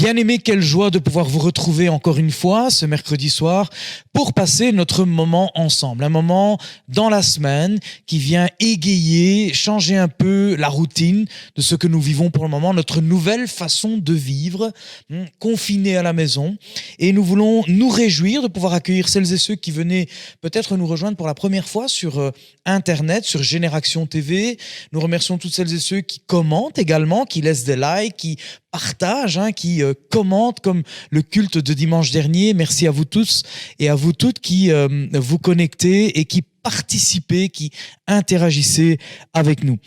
Bien-aimés, quelle joie de pouvoir vous retrouver encore une fois ce mercredi soir pour passer notre moment ensemble. Un moment dans la semaine qui vient égayer, changer un peu la routine de ce que nous vivons pour le moment, notre nouvelle façon de vivre, confinés à la maison. Et nous voulons nous réjouir de pouvoir accueillir celles et ceux qui venaient peut-être nous rejoindre pour la première fois sur Internet, sur Génération TV. Nous remercions toutes celles et ceux qui commentent également, qui laissent des likes, qui partagent, qui commentent comme le culte de dimanche dernier. Merci à vous tous et à vous toutes qui vous connectez et qui participez, qui interagissez avec nous.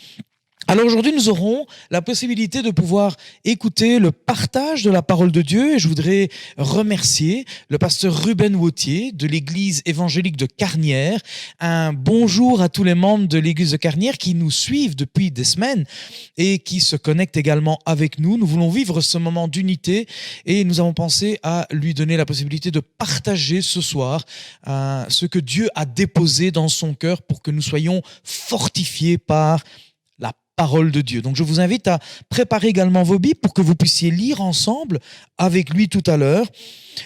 Alors aujourd'hui, nous aurons la possibilité de pouvoir écouter le partage de la parole de Dieu et je voudrais remercier le pasteur Ruben Wautier de l'église évangélique de Carnières. Un bonjour à tous les membres de l'église de Carnières qui nous suivent depuis des semaines et qui se connectent également avec nous. Nous voulons vivre ce moment d'unité et nous avons pensé à lui donner la possibilité de partager ce soir ce que Dieu a déposé dans son cœur pour que nous soyons fortifiés par la parole de Dieu. Donc je vous invite à préparer également vos Bibles pour que vous puissiez lire ensemble avec lui tout à l'heure.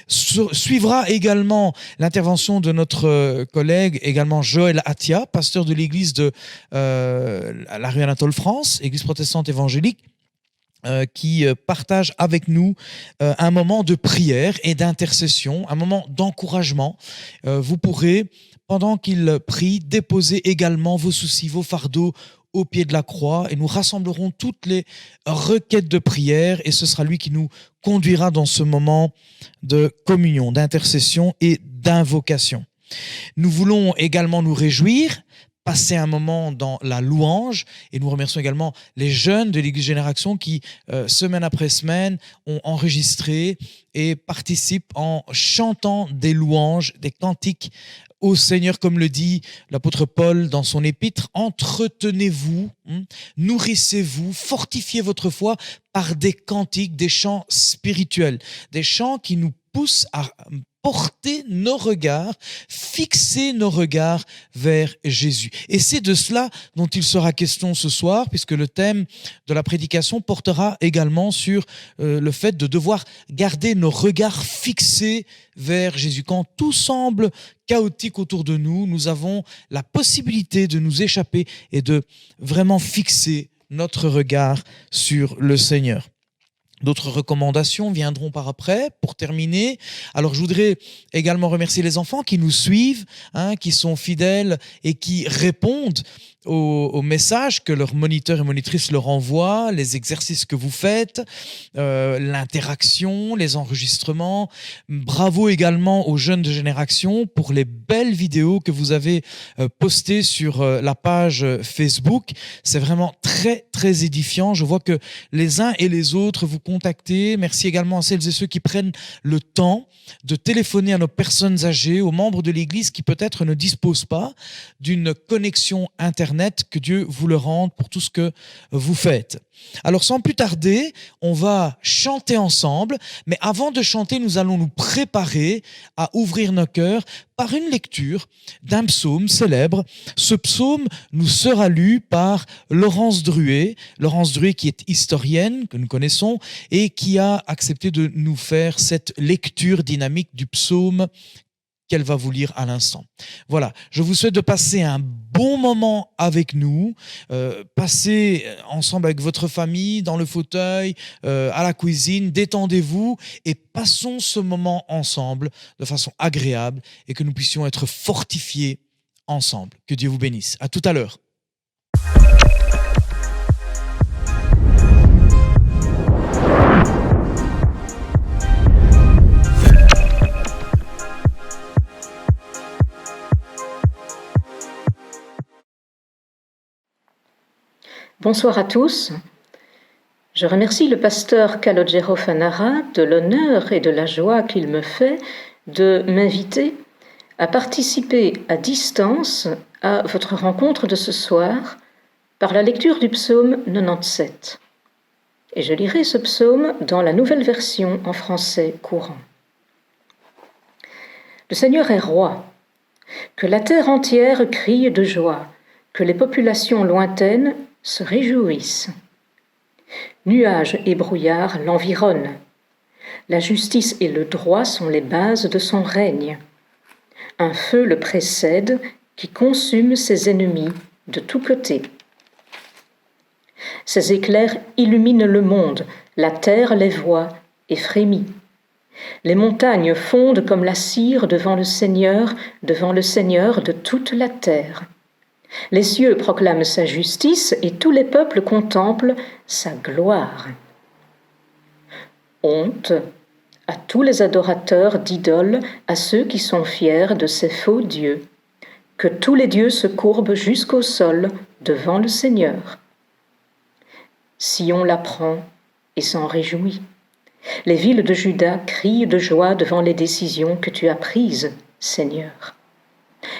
Suivra également l'intervention de notre collègue, également Joël Atia, pasteur de l'église de la rue Anatole France, église protestante évangélique, qui partage avec nous un moment de prière et d'intercession, un moment d'encouragement. Vous pourrez, pendant qu'il prie, déposer également vos soucis, vos fardeaux au pied de la croix et nous rassemblerons toutes les requêtes de prière et ce sera lui qui nous conduira dans ce moment de communion, d'intercession et d'invocation. Nous voulons également nous réjouir, passer un moment dans la louange et nous remercions également les jeunes de l'Église Génération qui, semaine après semaine, ont enregistré et participent en chantant des louanges, des cantiques au Seigneur, comme le dit l'apôtre Paul dans son épître. Entretenez-vous, nourrissez-vous, fortifiez votre foi par des cantiques, des chants spirituels, des chants qui nous poussent à porter nos regards, fixer nos regards vers Jésus. Et c'est de cela dont il sera question ce soir, puisque le thème de la prédication portera également sur le fait de devoir garder nos regards fixés vers Jésus. Quand tout semble chaotique autour de nous, nous avons la possibilité de nous échapper et de vraiment fixer notre regard sur le Seigneur. D'autres recommandations viendront par après pour terminer. Alors, je voudrais également remercier les enfants qui nous suivent, qui sont fidèles et qui répondent aux messages que leurs moniteurs et monitrices leur envoient, les exercices que vous faites, l'interaction, les enregistrements. Bravo également aux jeunes de Génération pour les belles vidéos que vous avez postées sur la page Facebook. C'est vraiment très, très édifiant. Je vois que les uns et les autres vous contactez. Merci également à celles et ceux qui prennent le temps de téléphoner à nos personnes âgées, aux membres de l'Église qui peut-être ne disposent pas d'une connexion Internet. Que Dieu vous le rende pour tout ce que vous faites. Alors sans plus tarder, on va chanter ensemble, mais avant de chanter, nous allons nous préparer à ouvrir nos cœurs par une lecture d'un psaume célèbre. Ce psaume nous sera lu par Laurence Druet qui est historienne, que nous connaissons, et qui a accepté de nous faire cette lecture dynamique du psaume qu'elle va vous lire à l'instant. Voilà, je vous souhaite de passer un bon moment avec nous, passez ensemble avec votre famille, dans le fauteuil, à la cuisine, détendez-vous et passons ce moment ensemble de façon agréable et que nous puissions être fortifiés ensemble. Que Dieu vous bénisse. À tout à l'heure. Bonsoir à tous. Je remercie le pasteur Calogero Fanara de l'honneur et de la joie qu'il me fait de m'inviter à participer à distance à votre rencontre de ce soir par la lecture du psaume 97. Et je lirai ce psaume dans la nouvelle version en français courant. Le Seigneur est roi, que la terre entière crie de joie, que les populations lointaines se réjouissent. Nuages et brouillards l'environnent. La justice et le droit sont les bases de son règne. Un feu le précède qui consume ses ennemis de tous côtés. Ses éclairs illuminent le monde, la terre les voit et frémit. Les montagnes fondent comme la cire devant le Seigneur de toute la terre. Les cieux proclament sa justice et tous les peuples contemplent sa gloire. Honte à tous les adorateurs d'idoles, à ceux qui sont fiers de ces faux dieux. Que tous les dieux se courbent jusqu'au sol devant le Seigneur. Sion l'apprend et s'en réjouit. Les villes de Juda crient de joie devant les décisions que tu as prises, Seigneur.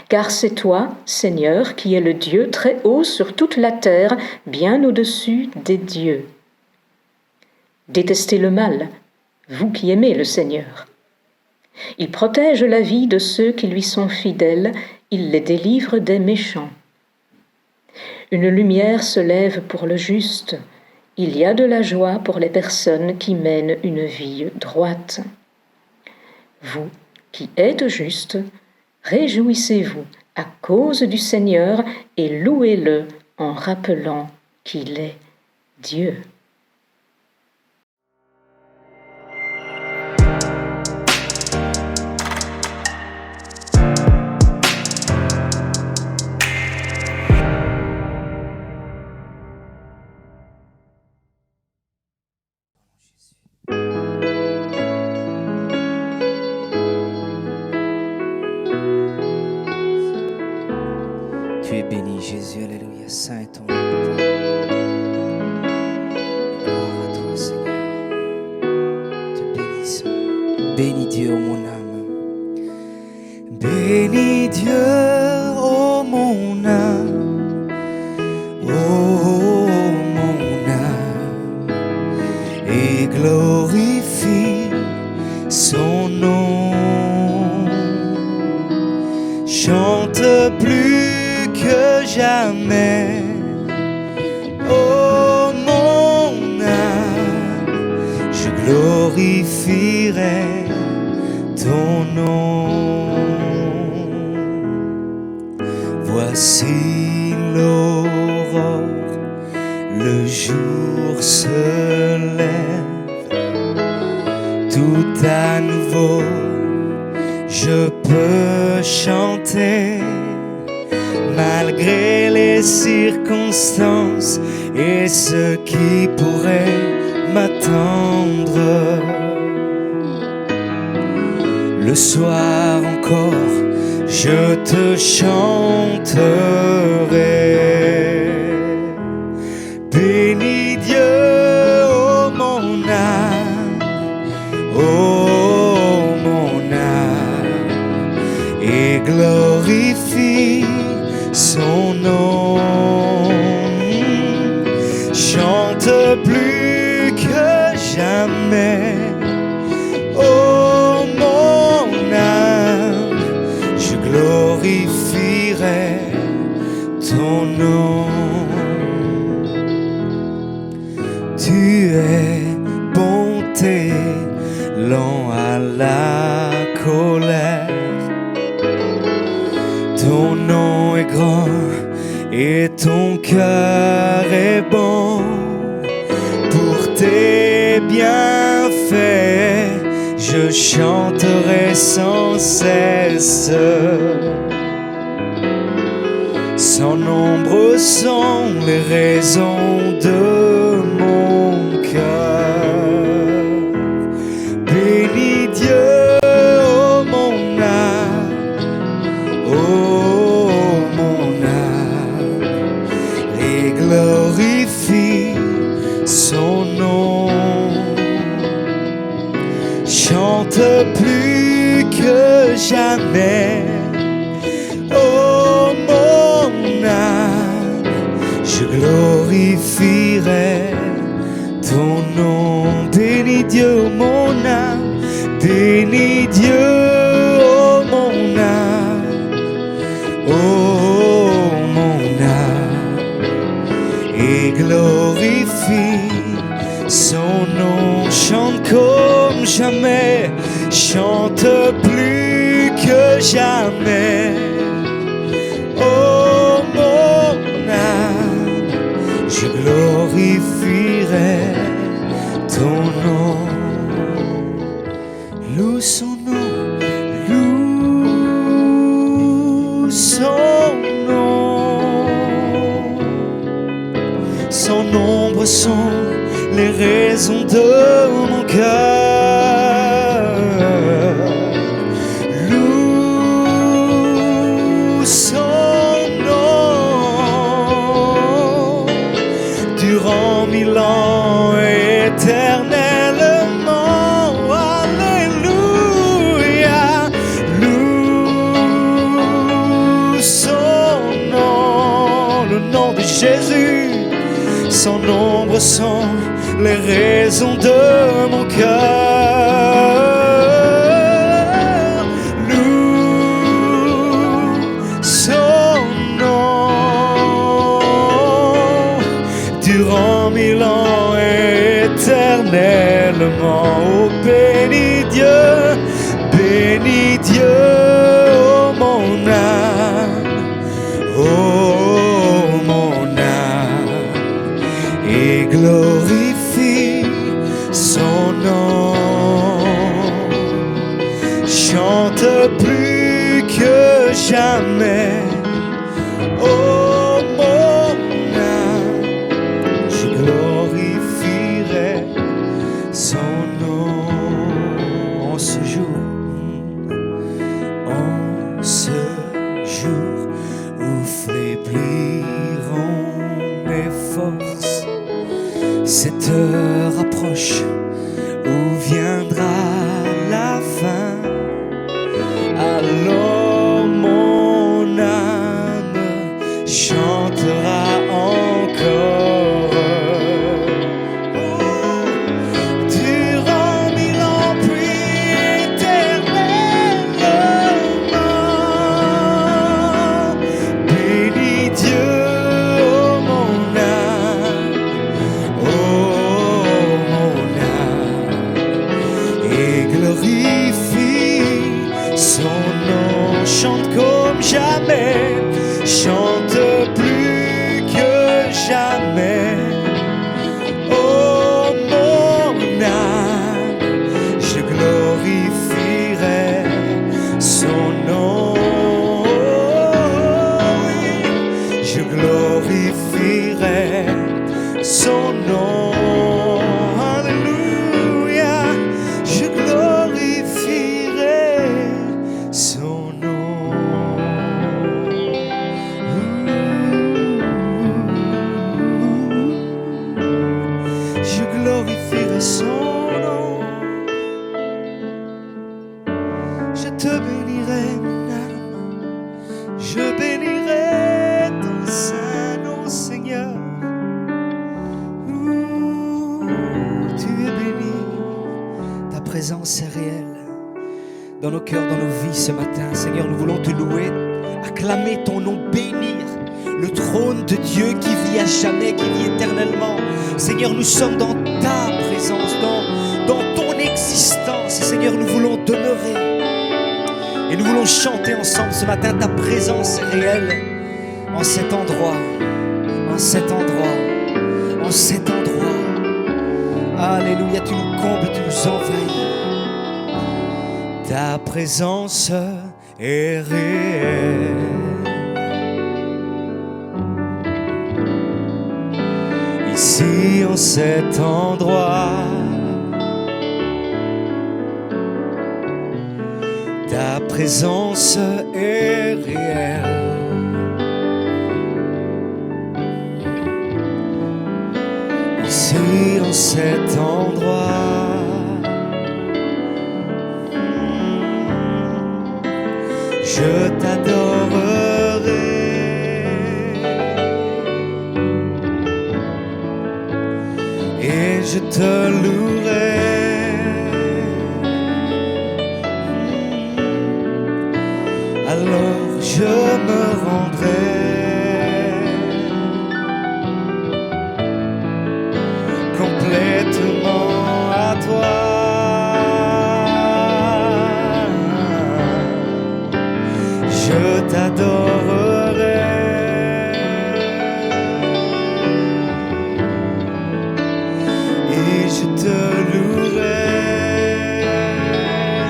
Car c'est toi, Seigneur, qui es le Dieu très haut sur toute la terre, bien au-dessus des dieux. Détestez le mal, vous qui aimez le Seigneur. Il protège la vie de ceux qui lui sont fidèles, il les délivre des méchants. Une lumière se lève pour le juste, il y a de la joie pour les personnes qui mènent une vie droite. Vous qui êtes justes, réjouissez-vous à cause du Seigneur et louez-le en rappelant qu'il est Dieu. Tu es béni, Jésus, alléluia, saint est ton nom. Gloire à toi, Seigneur. Te bénissons. Bénis Dieu, ô mon âme. Bénis Dieu, ô mon âme. Ô mon âme. Et glorifie son nom. Chante plus que jamais, oh mon âme, je glorifierai ton nom. Voici l'aurore, le jour se lève, tout à nouveau je peux chanter. Malgré les circonstances et ce qui pourrait m'attendre, le soir encore, je te chanterai. Bénis Dieu, ô mon âme, ô mon âme, et glorifie son nom. Chante plus que jamais, oh mon âme, je glorifierai ton nom. Tu es bonté, lent à la colère. Ton nom est grand et ton cœur est bon. Pour tes bienfaits, je chanterai sans cesse. Sans nombre sont les raisons de mon cœur. Bénis Dieu, ô mon âme, ô mon âme, et glorifie son nom. Chante plus que jamais, ô mon âme, je glorifierai ton nom. Bénis Dieu, mon âme, bénis Dieu, ô mon âme, ô mon âme, et glorifie son nom. Chante comme jamais. jamais. Oh mon âme, je glorifierai ton nom. Loue son nom, loue son nom. Son nombre sont les raisons de mon cœur. Loue son nom durant 1000 ans éternellement. Alléluia. Loue son nom, le nom de Jésus. Son nombre sont les raisons de mon cœur. Loue son nom durant 1000 ans éternellement. Oh, bénis Dieu, oh mon âme, oh mon âme, et glorifie son nom. Chante plus que jamais. Oh mon âme, je glorifierai son nom. En ce jour où faibliront mes forces, cette heure approche où viendra la fin. Alors mon âme chantera encore. Durant 1000 ans puis éternellement. Bénis Dieu, oh mon âme, oh mon âme, et glorifie son nom. Chante comme jamais, chante plus que jamais. Oh mon âme, je glorifierai son nom. Oui, je glorifierai son nom. Alléluia, je glorifierai son nom. Je glorifierai son nom. Je te bénirai, mon âme. Je bénirai ton saint nom, Seigneur. Tu es béni. Ta présence est réelle dans nos cœurs, dans nos vies ce matin. Seigneur, nous voulons te louer, acclamer ton nom, bénir le trône de Dieu qui vit à jamais, qui vit éternellement. Seigneur, nous sommes dans ta présence, dans ton existence. Et Seigneur, nous voulons demeurer et nous voulons chanter ensemble ce matin. Ta présence est réelle en cet endroit, en cet endroit, en cet endroit. Alléluia, tu nous combles, tu nous envahis. Ta présence est réelle. Ici en cet endroit, ta présence est réelle. Ici en cet endroit, je t'adorerai. Et je te louerai. Alors je me rendrai complètement à toi. t'adorerai. Et je te louerai,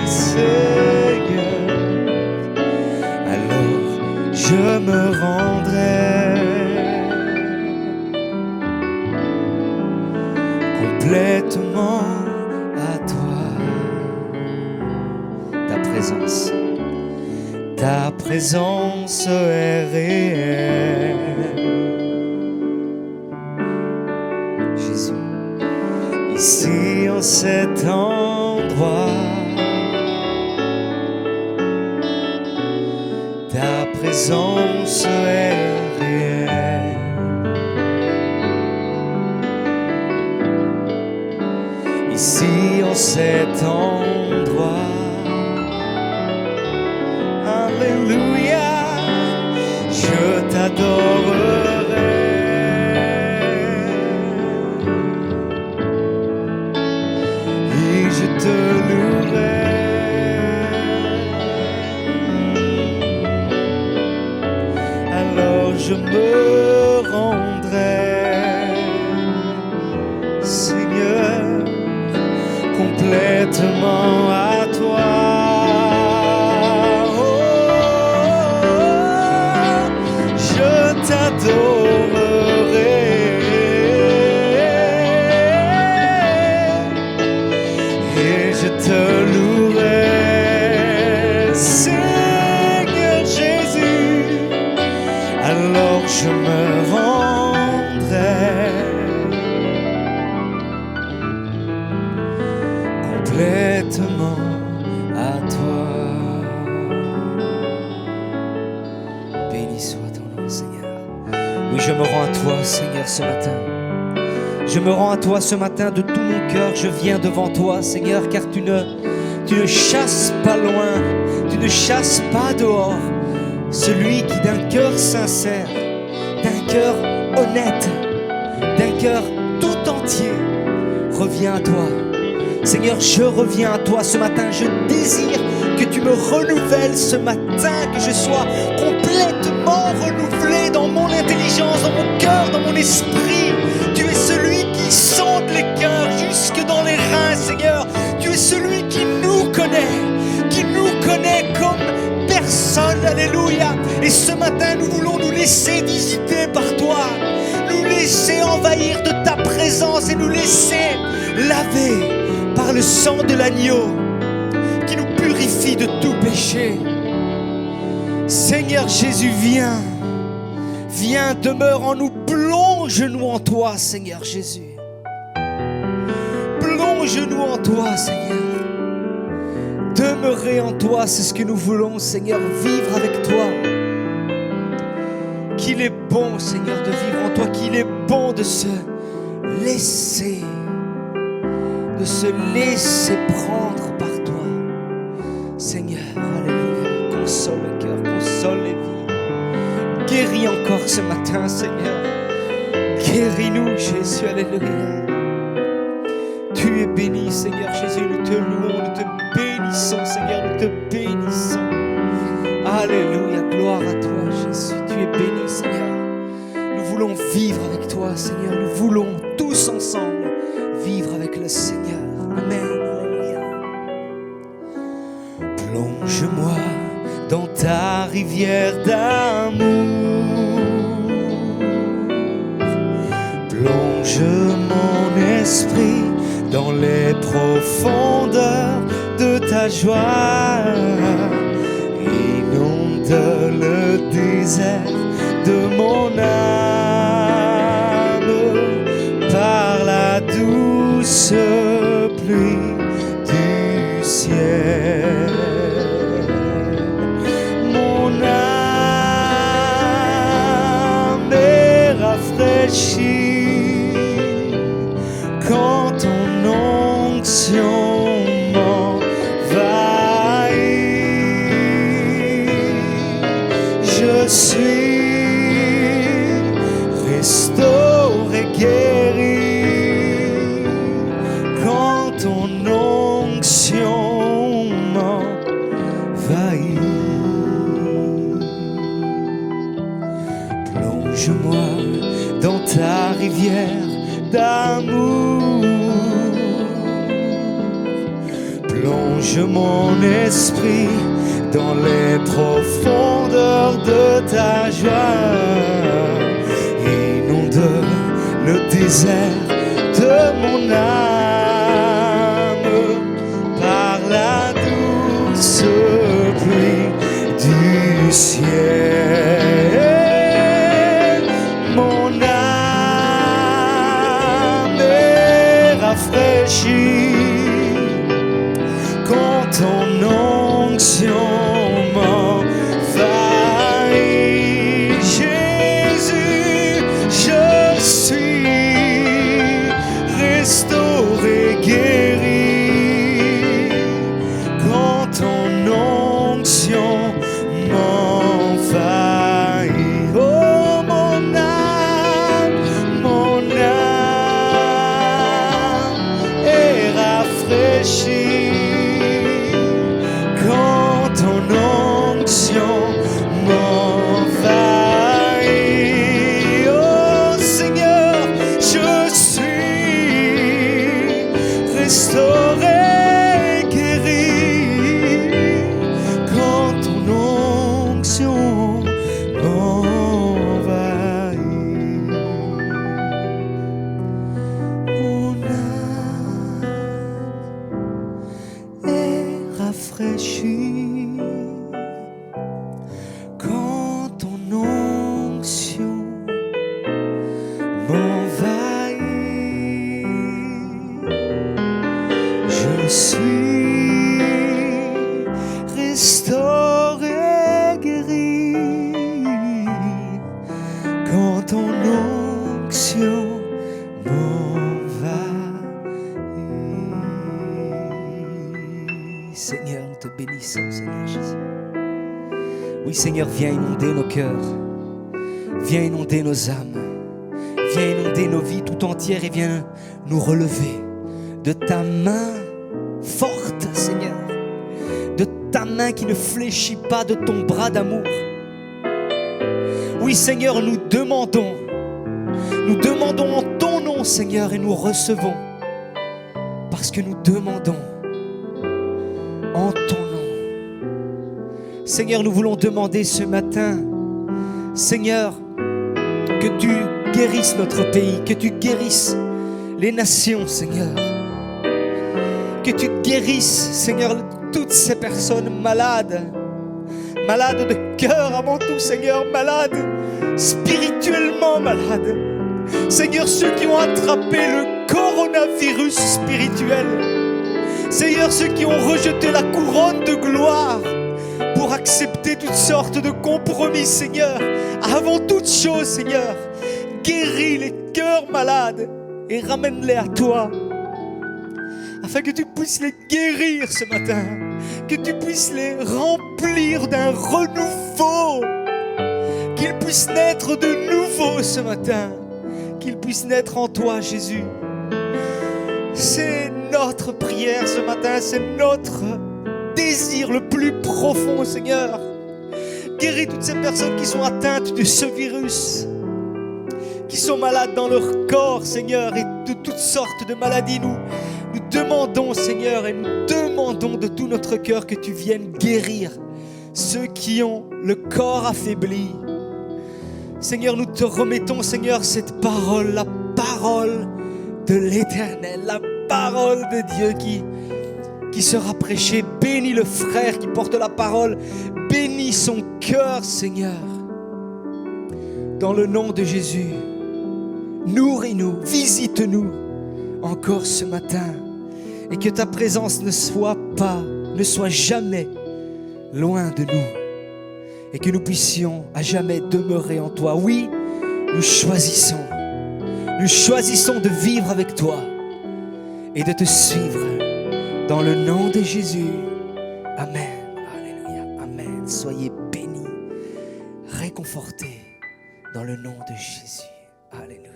Seigneur. Alors je me rendrai complètement à toi. Ta présence est réelle. Jésus, ici en cet endroit, ta présence est réelle. Ici en cet endroit, Alléluia, je t'adorerai. Et je te louerai. Alors je me rendrai, Seigneur, complètement à toi. T'adorerai et je te louerai, Seigneur Jésus. Alors je me rendrai complètement à toi. Béni soit ton nom, Seigneur. Oui, je me rends à toi, Seigneur, ce matin. Je me rends à toi ce matin de tout mon cœur. Je viens devant toi, Seigneur, car tu ne chasses pas loin, tu ne chasses pas dehors celui qui d'un cœur sincère, d'un cœur honnête, d'un cœur tout entier revient à toi. Seigneur, je reviens à toi ce matin. Je désire que tu me renouvelles ce matin, que je sois complètement renouvelé dans mon intelligence, dans mon cœur, dans mon esprit. Tu es celui qui sonde les cœurs jusque dans les reins, Seigneur. Tu es celui qui nous connaît comme personne, alléluia. Et ce matin, nous voulons nous laisser visiter par toi, nous laisser envahir de ta présence et nous laisser laver par le sang de l'agneau qui nous purifie de tout péché. Seigneur Jésus, viens, demeure en nous, plonge-nous en toi, Seigneur Jésus. Plonge-nous en toi, Seigneur. Demeurer en toi, c'est ce que nous voulons, Seigneur, vivre avec toi. Qu'il est bon, Seigneur, de vivre en toi, qu'il est bon de se laisser prendre par toi. Seigneur, alléluia, console le cœur, console les vies. Guéris encore ce matin, Seigneur. Guéris-nous, Jésus, alléluia. Tu es béni, Seigneur Jésus, nous te louons, nous te bénissons, Seigneur, nous te bénissons. Alléluia, gloire à toi, Jésus, tu es béni, Seigneur. Nous voulons vivre avec toi, Seigneur, nous voulons tous ensemble vivre avec le Seigneur. Amen, alléluia. Plonge-moi dans ta rivière d'amour. Plonge mon esprit dans les profondeurs de ta joie. Inonde le désert de mon âme par la douce pluie du ciel. Mon âme est rafraîchie quand ton onction m'envahit. Je suis restauré, guéri quand ton onction m'envahit. Plonge-moi dans ta rivière d'amour. Plonge mon esprit dans les profondeurs de ta joie. Inonde le désert de mon âme par la douce pluie du ciel. Mon âme est rafraîchie quand ton onction m'envahit. Jésus, je suis restauré, guéri quand ton onction m'envahit. Oh, mon âme est rafraîchie quand ton onction m'envahit. Oh Seigneur, je suis restauré, guéri quand ton onction m'envahit. Mon âme est rafraîchie quand ton onction m'envahit. Je suis restauré, guéri quand ton onction m'envahit. Seigneur, nous te bénissons, Seigneur Jésus. Oui, Seigneur, viens inonder nos cœurs, viens inonder nos âmes, viens inonder nos vies tout entières et viens nous relever de ta main forte, Seigneur, de ta main qui ne fléchit pas, de ton bras d'amour. Oui, Seigneur, nous demandons en ton nom, Seigneur, et nous recevons parce que nous demandons en ton nom. Seigneur, nous voulons demander ce matin, Seigneur, que tu guérisses notre pays, que tu guérisses les nations, Seigneur. Que tu guérisses, Seigneur, toutes ces personnes malades, malades de cœur avant tout, Seigneur, malades, spirituellement malades. Seigneur, ceux qui ont attrapé le coronavirus spirituel. Seigneur, ceux qui ont rejeté la couronne de gloire pour accepter toutes sortes de compromis, Seigneur. Avant toute chose, Seigneur, guéris les cœurs malades et ramène-les à toi, afin que tu puisses les guérir ce matin, que tu puisses les remplir d'un renouveau, qu'ils puissent naître de nouveau ce matin, qu'ils puissent naître en toi, Jésus. C'est notre prière ce matin, c'est notre désir le plus profond, Seigneur. Guéris toutes ces personnes qui sont atteintes de ce virus, qui sont malades dans leur corps, Seigneur, et de toutes sortes de maladies. Nous demandons, Seigneur, et nous demandons de tout notre cœur que tu viennes guérir ceux qui ont le corps affaibli. Seigneur, nous te remettons, Seigneur, cette parole, la parole de l'Éternel, la parole de Dieu qui sera prêchée. Bénis le frère qui porte la parole, bénis son cœur, Seigneur. Dans le nom de Jésus, nourris-nous, visite-nous encore ce matin, et que ta présence ne soit jamais loin de nous, et que nous puissions à jamais demeurer en toi. Oui, nous choisissons de vivre avec toi et de te suivre dans le nom de Jésus. Amen. Alléluia. Amen. Soyez bénis, réconfortés dans le nom de Jésus. Alléluia.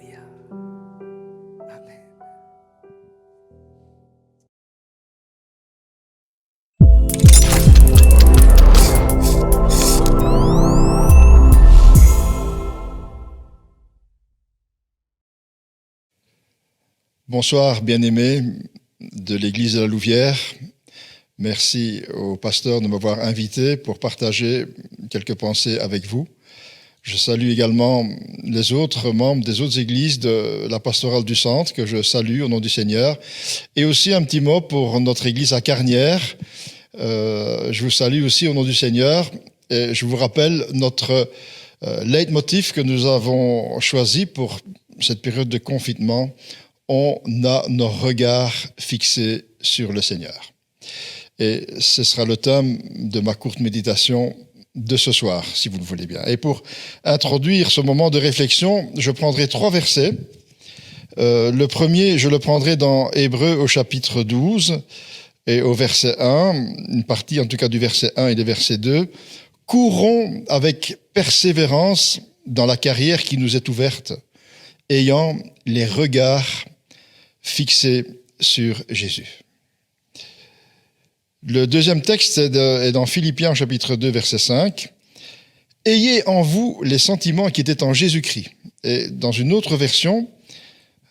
Bonsoir, bien-aimés de l'Église de la Louvière. Merci au pasteur de m'avoir invité pour partager quelques pensées avec vous. Je salue également les autres membres des autres églises de la pastorale du centre que je salue au nom du Seigneur. Et aussi un petit mot pour notre église à Carnières. Je vous salue aussi au nom du Seigneur. Et je vous rappelle notre leitmotiv que nous avons choisi pour cette période de confinement. On a nos regards fixés sur le Seigneur. Et ce sera le thème de ma courte méditation de ce soir, si vous le voulez bien. Et pour introduire ce moment de réflexion, je prendrai 3 versets. Le premier, je le prendrai dans Hébreux au chapitre 12 et au verset 1, une partie en tout cas du verset 1 et du verset 2. « Courons avec persévérance dans la carrière qui nous est ouverte, ayant les regards fixés sur Jésus. » Le deuxième texte est dans Philippiens chapitre 2 verset 5. « Ayez en vous les sentiments qui étaient en Jésus-Christ. » Et dans une autre version,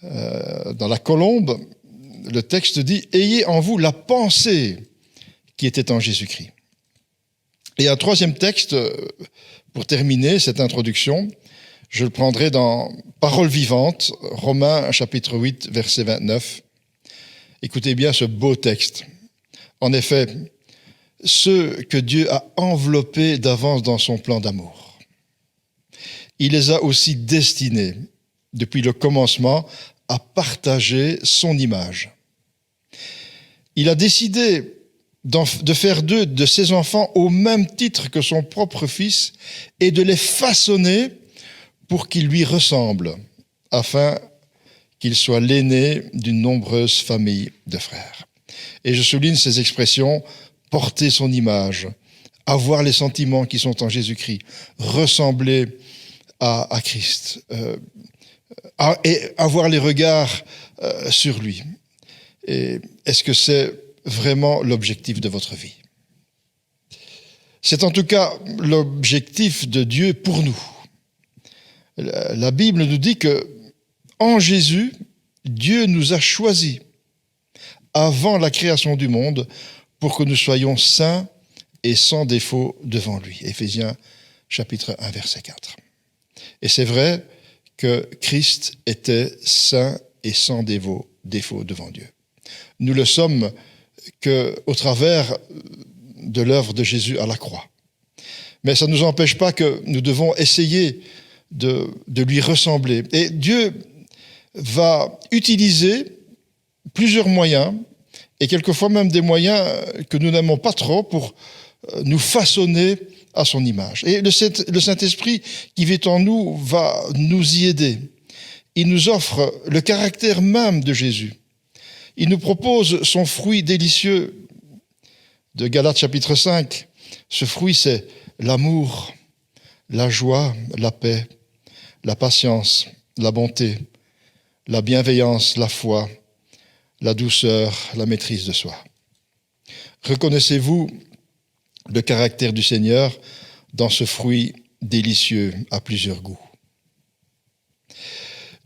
dans la colombe, le texte dit « Ayez en vous la pensée qui était en Jésus-Christ. » Et un troisième texte, pour terminer cette introduction, je le prendrai dans Paroles vivantes, Romains chapitre 8 verset 29. Écoutez bien ce beau texte. En effet, ceux que Dieu a enveloppés d'avance dans son plan d'amour, il les a aussi destinés, depuis le commencement, à partager son image. Il a décidé de faire d'eux, de ses enfants, au même titre que son propre fils, et de les façonner pour qu'ils lui ressemblent, afin qu'il soit l'aîné d'une nombreuse famille de frères. Et je souligne ces expressions, porter son image, avoir les sentiments qui sont en Jésus-Christ, ressembler à Christ, et avoir les regards sur lui. Et est-ce que c'est vraiment l'objectif de votre vie? C'est en tout cas l'objectif de Dieu pour nous. La Bible nous dit que en Jésus, Dieu nous a choisis avant la création du monde pour que nous soyons saints et sans défaut devant lui. Éphésiens chapitre 1 verset 4. Et c'est vrai que Christ était saint et sans défaut devant Dieu. Nous le sommes qu'au travers de l'œuvre de Jésus à la croix. Mais ça ne nous empêche pas que nous devons essayer de lui ressembler. Et Dieu va utiliser plusieurs moyens, et quelquefois même des moyens que nous n'aimons pas trop, pour nous façonner à son image. Et le Saint-Esprit qui vit en nous va nous y aider. Il nous offre le caractère même de Jésus. Il nous propose son fruit délicieux de Galates chapitre 5. Ce fruit, c'est l'amour, la joie, la paix, la patience, la bonté, la bienveillance, la foi, la douceur, la maîtrise de soi. Reconnaissez-vous le caractère du Seigneur dans ce fruit délicieux à plusieurs goûts?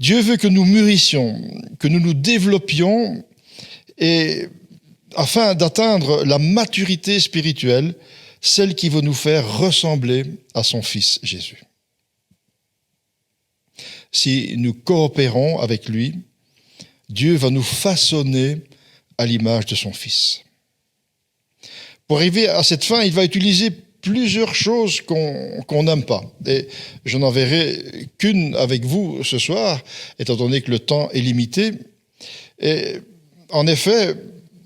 Dieu veut que nous mûrissions, que nous nous développions, et afin d'atteindre la maturité spirituelle, celle qui va nous faire ressembler à son Fils Jésus. Si nous coopérons avec lui, Dieu va nous façonner à l'image de son Fils. Pour arriver à cette fin, il va utiliser plusieurs choses qu'on n'aime pas. Et je n'en verrai qu'une avec vous ce soir, étant donné que le temps est limité. Et en effet,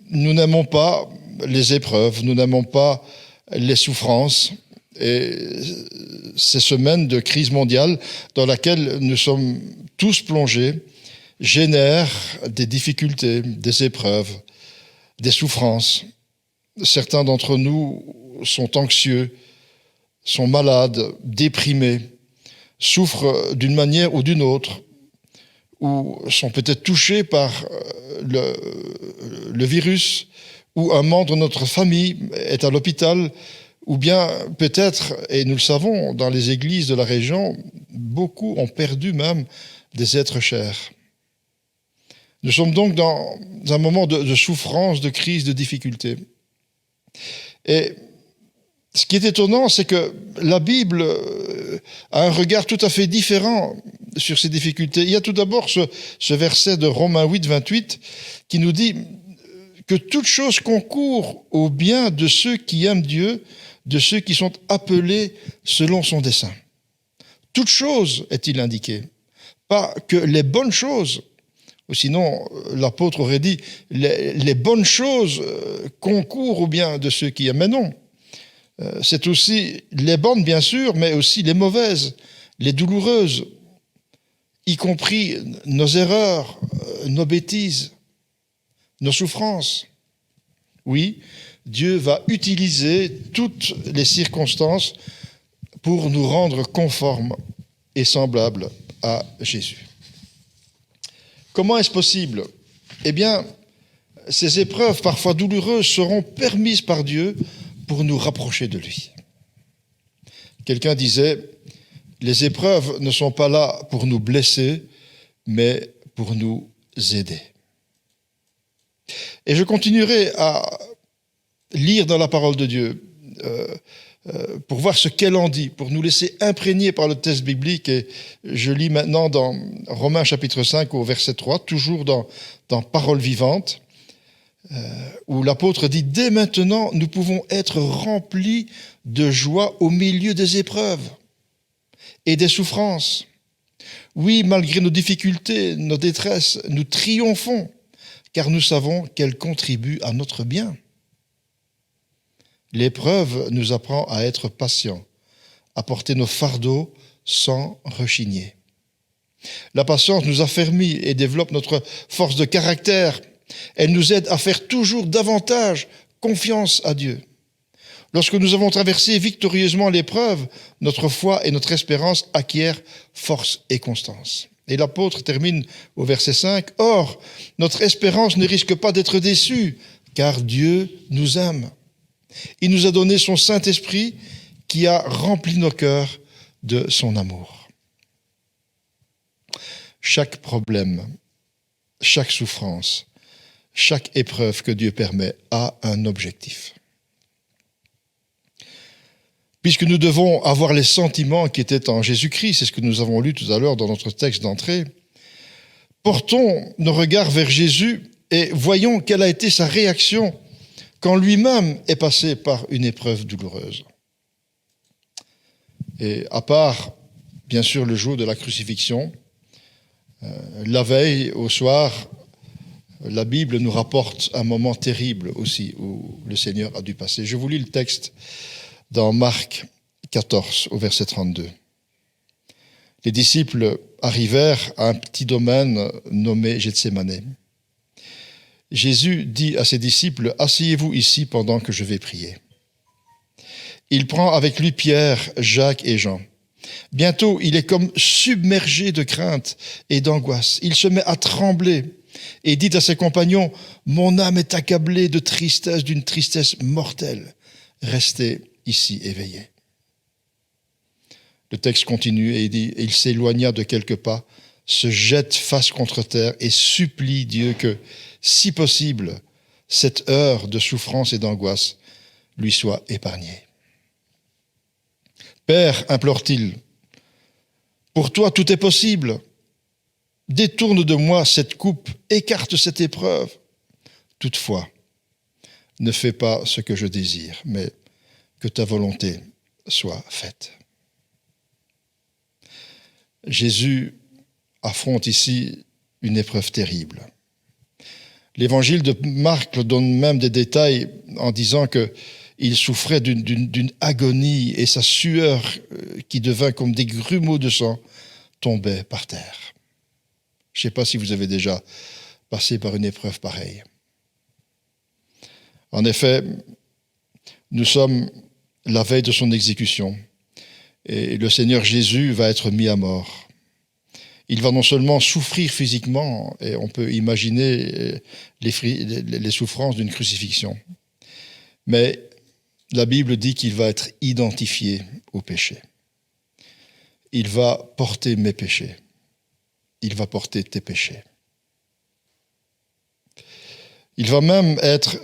nous n'aimons pas les épreuves, nous n'aimons pas les souffrances. Et ces semaines de crise mondiale dans laquelle nous sommes tous plongés génèrent des difficultés, des épreuves, des souffrances. Certains d'entre nous sont anxieux, sont malades, déprimés, souffrent d'une manière ou d'une autre, ou sont peut-être touchés par le virus, ou un membre de notre famille est à l'hôpital, ou bien peut-être, et nous le savons, dans les églises de la région, beaucoup ont perdu même des êtres chers. Nous sommes donc dans un moment de souffrance, de crise, de difficulté. Et ce qui est étonnant, c'est que la Bible a un regard tout à fait différent sur ces difficultés. Il y a tout d'abord ce verset de Romains 8, 28 qui nous dit que toute chose concourt au bien de ceux qui aiment Dieu, de ceux qui sont appelés selon son dessein. Toute chose, est-il indiqué. Pas que les bonnes choses, ou sinon l'apôtre aurait dit les bonnes choses concourent au bien de ceux qui aiment. Mais non, c'est aussi les bonnes bien sûr, mais aussi les mauvaises, les douloureuses, y compris nos erreurs, nos bêtises, nos souffrances. Oui, Dieu va utiliser toutes les circonstances pour nous rendre conformes et semblables à Jésus. Comment est-ce possible? Eh bien, ces épreuves, parfois douloureuses, seront permises par Dieu pour nous rapprocher de lui. Quelqu'un disait, les épreuves ne sont pas là pour nous blesser, mais pour nous aider. Et je continuerai à lire dans la parole de Dieu pour voir ce qu'elle en dit, pour nous laisser imprégner par le texte biblique. Et je lis maintenant dans Romains chapitre 5 au verset 3, toujours dans Parole vivante, où l'apôtre dit « Dès maintenant, nous pouvons être remplis de joie au milieu des épreuves et des souffrances. Oui, malgré nos difficultés, nos détresses, nous triomphons, car nous savons qu'elles contribuent à notre bien. L'épreuve nous apprend à être patients, à porter nos fardeaux sans rechigner. La patience nous affermit et développe notre force de caractère. Elle nous aide à faire toujours davantage confiance à Dieu. Lorsque nous avons traversé victorieusement l'épreuve, notre foi et notre espérance acquièrent force et constance. Et l'apôtre termine au verset 5. « Or, notre espérance ne risque pas d'être déçue, car Dieu nous aime. Il nous a donné son Saint-Esprit qui a rempli nos cœurs de son amour. » Chaque problème, chaque souffrance, chaque épreuve que Dieu permet a un objectif. Puisque nous devons avoir les sentiments qui étaient en Jésus-Christ, c'est ce que nous avons lu tout à l'heure dans notre texte d'entrée, portons nos regards vers Jésus et voyons quelle a été sa réaction quand lui-même est passé par une épreuve douloureuse. Et à part, bien sûr, le jour de la crucifixion, la veille, au soir, la Bible nous rapporte un moment terrible aussi où le Seigneur a dû passer. Je vous lis le texte dans Marc 14, au verset 32. Les disciples arrivèrent à un petit domaine nommé Gethsémanée. Jésus dit à ses disciples, « Asseyez-vous ici pendant que je vais prier. » Il prend avec lui Pierre, Jacques et Jean. Bientôt, il est comme submergé de crainte et d'angoisse. Il se met à trembler et dit à ses compagnons, « Mon âme est accablée de tristesse, d'une tristesse mortelle. Restez ici éveillés. » Le texte continue et il dit, « Il s'éloigna de quelques pas, se jette face contre terre et supplie Dieu que, si possible, cette heure de souffrance et d'angoisse lui soit épargnée. » « Père, implore-t-il, pour toi tout est possible. Détourne de moi cette coupe, écarte cette épreuve. Toutefois, ne fais pas ce que je désire, mais que ta volonté soit faite. » Jésus affronte ici une épreuve terrible. L'évangile de Marc donne même des détails en disant qu'il souffrait d'une agonie et sa sueur qui devint comme des grumeaux de sang tombait par terre. Je ne sais pas si vous avez déjà passé par une épreuve pareille. En effet, nous sommes la veille de son exécution et le Seigneur Jésus va être mis à mort. Il va non seulement souffrir physiquement, et on peut imaginer les souffrances d'une crucifixion, mais la Bible dit qu'il va être identifié au péché. Il va porter mes péchés. Il va porter tes péchés. Il va même être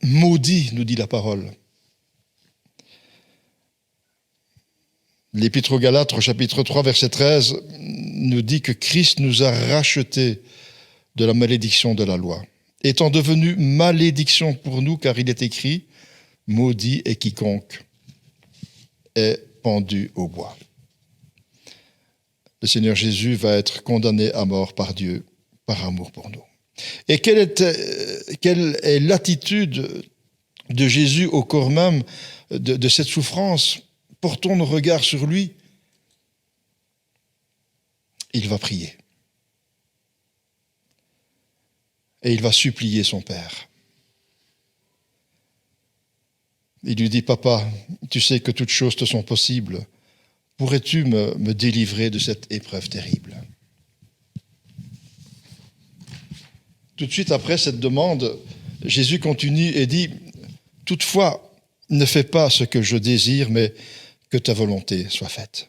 maudit, nous dit la parole. L'Épître aux Galates, au chapitre 3, verset 13, nous dit que Christ nous a rachetés de la malédiction de la loi, étant devenu malédiction pour nous, car il est écrit « Maudit est quiconque est pendu au bois ». Le Seigneur Jésus va être condamné à mort par Dieu, par amour pour nous. Et quelle est l'attitude de Jésus au corps même de cette souffrance? Portons nos regards sur lui. Il va prier. Et il va supplier son Père. Il lui dit, « Papa, tu sais que toutes choses te sont possibles. Pourrais-tu me délivrer de cette épreuve terrible ?» Tout de suite après cette demande, Jésus continue et dit, « Toutefois, ne fais pas ce que je désire, mais que ta volonté soit faite. »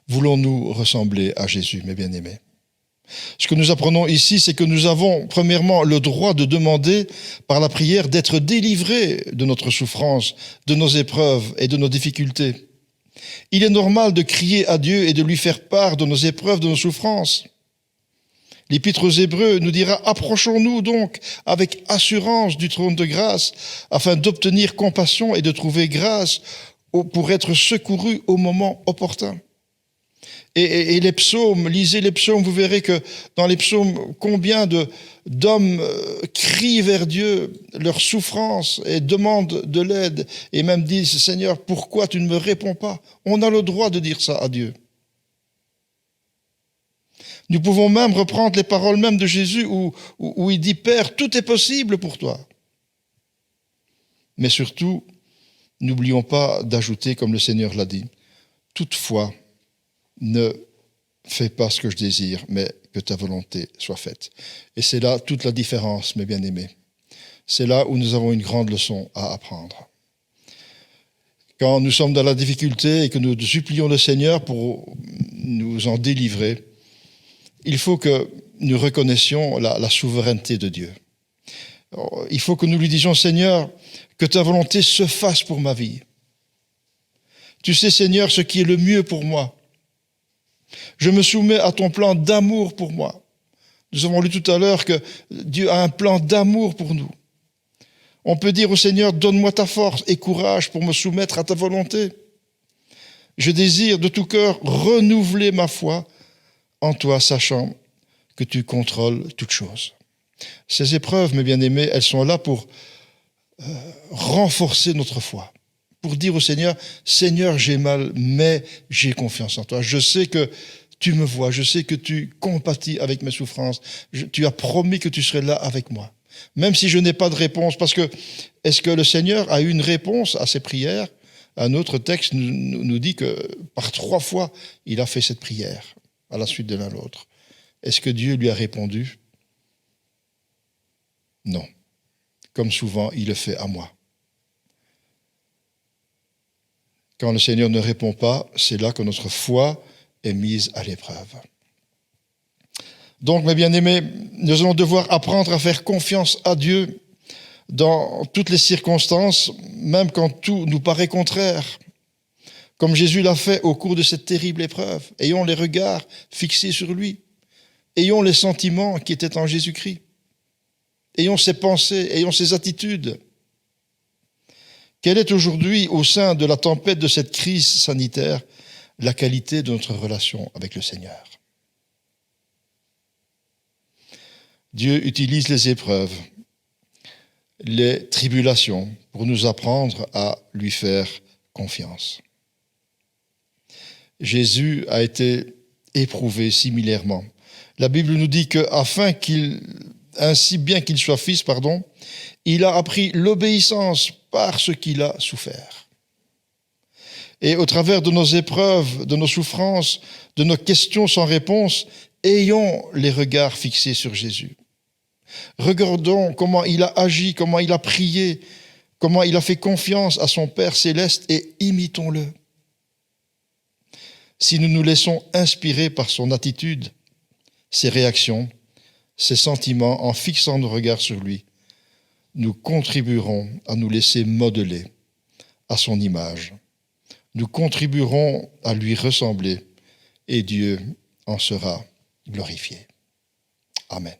Voulons-nous ressembler à Jésus, mes bien-aimés? Ce que nous apprenons ici, c'est que nous avons premièrement le droit de demander par la prière d'être délivrés de notre souffrance, de nos épreuves et de nos difficultés. Il est normal de crier à Dieu et de lui faire part de nos épreuves, de nos souffrances. L'Épître aux Hébreux nous dira « Approchons-nous donc avec assurance du trône de grâce afin d'obtenir compassion et de trouver grâce pour être secourus au moment opportun. » Et les psaumes, lisez les psaumes, vous verrez que dans les psaumes, combien d'hommes crient vers Dieu leur souffrance et demandent de l'aide et même disent « Seigneur, pourquoi tu ne me réponds pas ?» On a le droit de dire ça à Dieu. Nous pouvons même reprendre les paroles même de Jésus où il dit « Père, tout est possible pour toi. » Mais surtout, n'oublions pas d'ajouter, comme le Seigneur l'a dit, « Toutefois, ne fais pas ce que je désire, mais que ta volonté soit faite. » Et c'est là toute la différence, mes bien-aimés. C'est là où nous avons une grande leçon à apprendre. Quand nous sommes dans la difficulté et que nous supplions le Seigneur pour nous en délivrer, il faut que nous reconnaissions la souveraineté de Dieu. Il faut que nous lui disions, Seigneur, que ta volonté se fasse pour ma vie. Tu sais, Seigneur, ce qui est le mieux pour moi. Je me soumets à ton plan d'amour pour moi. Nous avons lu tout à l'heure que Dieu a un plan d'amour pour nous. On peut dire au Seigneur, donne-moi ta force et courage pour me soumettre à ta volonté. Je désire de tout cœur renouveler ma foi en toi, sachant que tu contrôles toutes choses. Ces épreuves, mes bien-aimés, elles sont là pour renforcer notre foi. Pour dire au Seigneur, Seigneur, j'ai mal, mais j'ai confiance en toi. Je sais que tu me vois, je sais que tu compatis avec mes souffrances. Tu as promis que tu serais là avec moi. Même si je n'ai pas de réponse, parce que est-ce que le Seigneur a eu une réponse à ses prières? Un autre texte nous dit que par 3 fois, il a fait cette prière à la suite de l'un l'autre. Est-ce que Dieu lui a répondu? Non. Comme souvent, il le fait à moi. Quand le Seigneur ne répond pas, c'est là que notre foi est mise à l'épreuve. Donc, mes bien-aimés, nous allons devoir apprendre à faire confiance à Dieu dans toutes les circonstances, même quand tout nous paraît contraire, comme Jésus l'a fait au cours de cette terrible épreuve. Ayons les regards fixés sur lui. Ayons les sentiments qui étaient en Jésus-Christ. Ayons ses pensées, ayons ses attitudes. Quelle est aujourd'hui, au sein de la tempête de cette crise sanitaire, la qualité de notre relation avec le Seigneur? Dieu utilise les épreuves, les tribulations pour nous apprendre à lui faire confiance. Jésus a été éprouvé similairement. La Bible nous dit que ainsi bien qu'il soit fils, il a appris l'obéissance par ce qu'il a souffert. Et au travers de nos épreuves, de nos souffrances, de nos questions sans réponse, ayons les regards fixés sur Jésus. Regardons comment il a agi, comment il a prié, comment il a fait confiance à son Père céleste et imitons-le. Si nous nous laissons inspirer par son attitude, ses réactions, ces sentiments en fixant nos regards sur lui, nous contribuerons à nous laisser modeler à son image. Nous contribuerons à lui ressembler et Dieu en sera glorifié. Amen.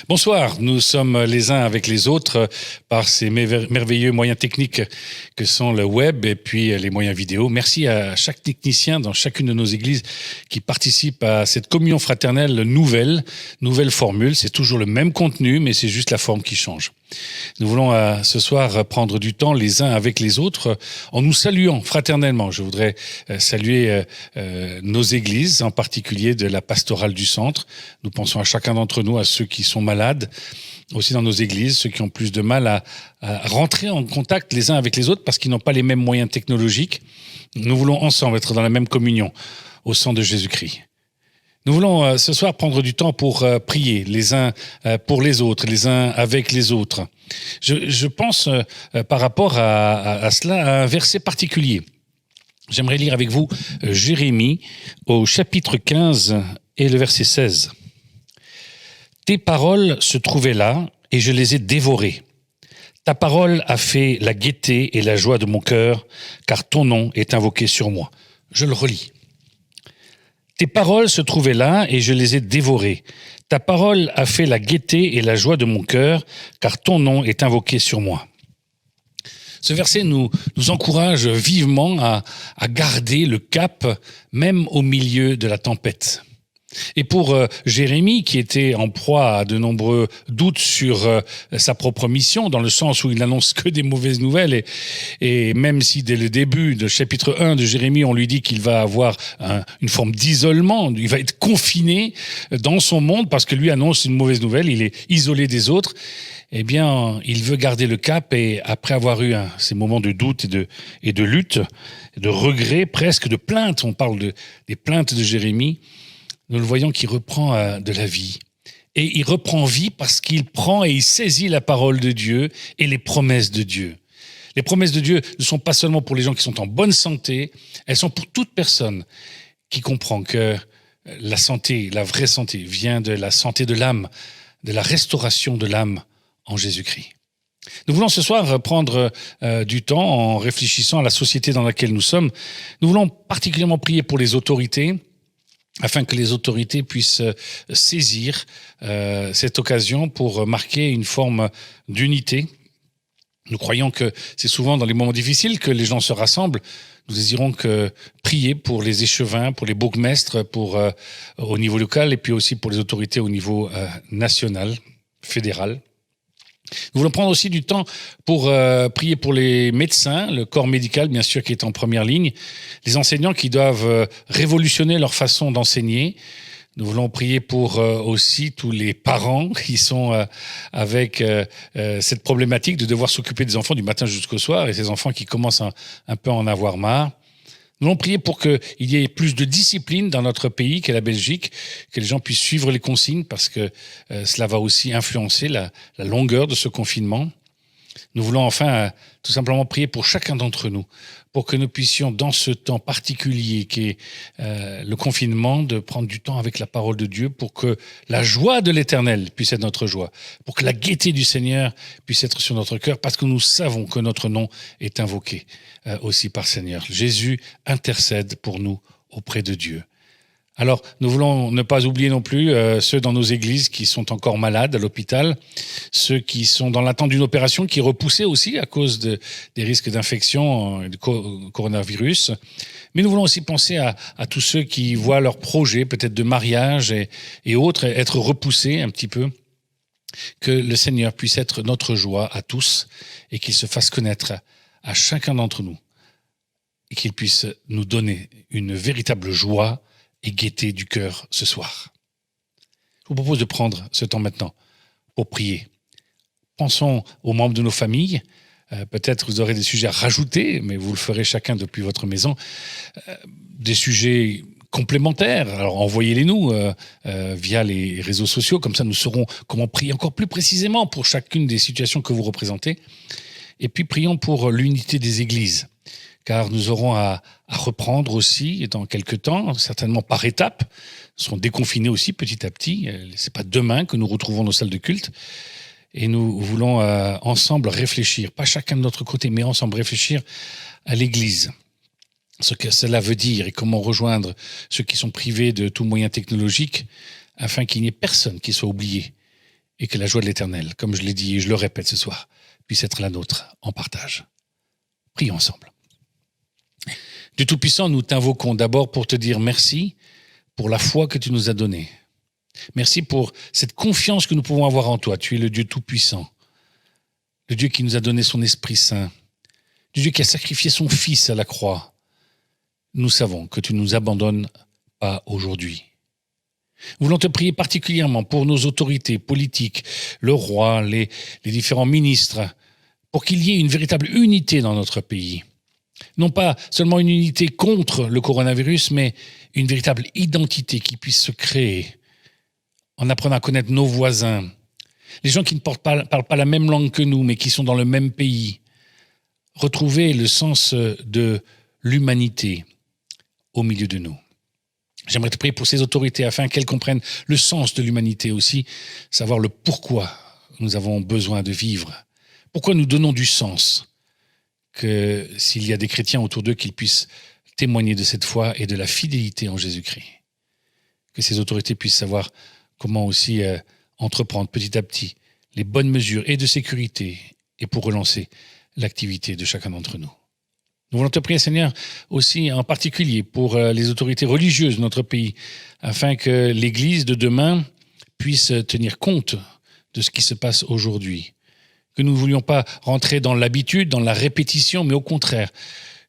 Bonsoir, nous sommes les uns avec les autres par ces merveilleux moyens techniques que sont le web et puis les moyens vidéo. Merci à chaque technicien dans chacune de nos églises qui participe à cette communion fraternelle nouvelle formule. C'est toujours le même contenu, mais c'est juste la forme qui change. Nous voulons ce soir prendre du temps les uns avec les autres en nous saluant fraternellement. Je voudrais saluer nos églises, en particulier de la pastorale du centre. Nous pensons à chacun d'entre nous, à ceux qui sont malades, aussi dans nos églises, ceux qui ont plus de mal à rentrer en contact les uns avec les autres parce qu'ils n'ont pas les mêmes moyens technologiques. Nous voulons ensemble être dans la même communion au sang de Jésus-Christ. Nous voulons ce soir prendre du temps pour prier les uns pour les autres, les uns avec les autres. Je pense par rapport à cela à un verset particulier. J'aimerais lire avec vous Jérémie au chapitre 15 et le verset 16. « Tes paroles se trouvaient là et je les ai dévorées. Ta parole a fait la gaieté et la joie de mon cœur, car ton nom est invoqué sur moi. » Je le relis. Tes paroles se trouvaient là et je les ai dévorées. Ta parole a fait la gaieté et la joie de mon cœur, car ton nom est invoqué sur moi. Ce verset nous encourage vivement à garder le cap, même au milieu de la tempête. Et pour Jérémie, qui était en proie à de nombreux doutes sur sa propre mission, dans le sens où il n'annonce que des mauvaises nouvelles, et même si dès le début du chapitre 1 de Jérémie, on lui dit qu'il va avoir une forme d'isolement, il va être confiné dans son monde, parce que lui annonce une mauvaise nouvelle, il est isolé des autres, eh bien, il veut garder le cap, et après avoir eu ces moments de doute et de lutte, de regret, presque de plainte, on parle des plaintes de Jérémie, nous le voyons qui reprend de la vie. Et il reprend vie parce qu'il prend et il saisit la parole de Dieu et les promesses de Dieu. Les promesses de Dieu ne sont pas seulement pour les gens qui sont en bonne santé, elles sont pour toute personne qui comprend que la santé, la vraie santé, vient de la santé de l'âme, de la restauration de l'âme en Jésus-Christ. Nous voulons ce soir prendre du temps en réfléchissant à la société dans laquelle nous sommes. Nous voulons particulièrement prier pour les autorités, afin que les autorités puissent saisir cette occasion pour marquer une forme d'unité. Nous croyons que c'est souvent dans les moments difficiles que les gens se rassemblent. Nous désirons prier pour les échevins, pour les bourgmestres, au niveau local et puis aussi pour les autorités au niveau national, fédéral. Nous voulons prendre aussi du temps pour prier pour les médecins, le corps médical bien sûr qui est en première ligne, les enseignants qui doivent révolutionner leur façon d'enseigner. Nous voulons prier pour aussi tous les parents qui sont avec cette problématique de devoir s'occuper des enfants du matin jusqu'au soir et ces enfants qui commencent un peu à en avoir marre. Nous allons prier pour qu'il y ait plus de discipline dans notre pays qu'est la Belgique, que les gens puissent suivre les consignes parce que cela va aussi influencer la longueur de ce confinement. Nous voulons enfin tout simplement prier pour chacun d'entre nous, pour que nous puissions dans ce temps particulier qu'est le confinement, de prendre du temps avec la parole de Dieu pour que la joie de l'Éternel puisse être notre joie, pour que la gaieté du Seigneur puisse être sur notre cœur, parce que nous savons que notre nom est invoqué aussi par Seigneur. Jésus intercède pour nous auprès de Dieu. Alors, nous voulons ne pas oublier non plus ceux dans nos églises qui sont encore malades à l'hôpital, ceux qui sont dans l'attente d'une opération qui est repoussée aussi à cause des risques d'infection du coronavirus. Mais nous voulons aussi penser à tous ceux qui voient leurs projets, peut-être de mariage et autres, être repoussés un petit peu. Que le Seigneur puisse être notre joie à tous et qu'il se fasse connaître à chacun d'entre nous et qu'il puisse nous donner une véritable joie et gaieté du cœur ce soir. Je vous propose de prendre ce temps maintenant pour prier. Pensons aux membres de nos familles, Peut-être vous aurez des sujets à rajouter, mais vous le ferez chacun depuis votre maison. Des sujets complémentaires, alors envoyez-les nous via les réseaux sociaux, comme ça nous saurons comment prier encore plus précisément pour chacune des situations que vous représentez. Et puis prions pour l'unité des églises, car nous aurons à reprendre aussi dans quelques temps, certainement par étapes. Nous serons déconfinés aussi petit à petit. Ce n'est pas demain que nous retrouvons nos salles de culte. Et nous voulons ensemble réfléchir, pas chacun de notre côté, mais ensemble réfléchir à l'Église, ce que cela veut dire et comment rejoindre ceux qui sont privés de tout moyen technologique afin qu'il n'y ait personne qui soit oublié et que la joie de l'Éternel, comme je l'ai dit et je le répète ce soir, puisse être la nôtre en partage. Prions ensemble. Dieu Tout-Puissant, nous t'invoquons d'abord pour te dire merci pour la foi que tu nous as donnée. Merci pour cette confiance que nous pouvons avoir en toi. Tu es le Dieu Tout-Puissant, le Dieu qui nous a donné son Esprit Saint, le Dieu qui a sacrifié son Fils à la croix. Nous savons que tu ne nous abandonnes pas aujourd'hui. Nous voulons te prier particulièrement pour nos autorités politiques, le roi, les différents ministres, pour qu'il y ait une véritable unité dans notre pays. Non pas seulement une unité contre le coronavirus, mais une véritable identité qui puisse se créer en apprenant à connaître nos voisins, les gens qui ne parlent pas la même langue que nous, mais qui sont dans le même pays. Retrouver le sens de l'humanité au milieu de nous. J'aimerais te prier pour ces autorités afin qu'elles comprennent le sens de l'humanité aussi, savoir le pourquoi nous avons besoin de vivre, pourquoi nous donnons du sens, que s'il y a des chrétiens autour d'eux, qu'ils puissent témoigner de cette foi et de la fidélité en Jésus-Christ. Que ces autorités puissent savoir comment aussi entreprendre petit à petit les bonnes mesures et de sécurité et pour relancer l'activité de chacun d'entre nous. Nous voulons te prier, Seigneur, aussi en particulier pour les autorités religieuses de notre pays, afin que l'Église de demain puisse tenir compte de ce qui se passe aujourd'hui. Que nous ne voulions pas rentrer dans l'habitude, dans la répétition, mais au contraire,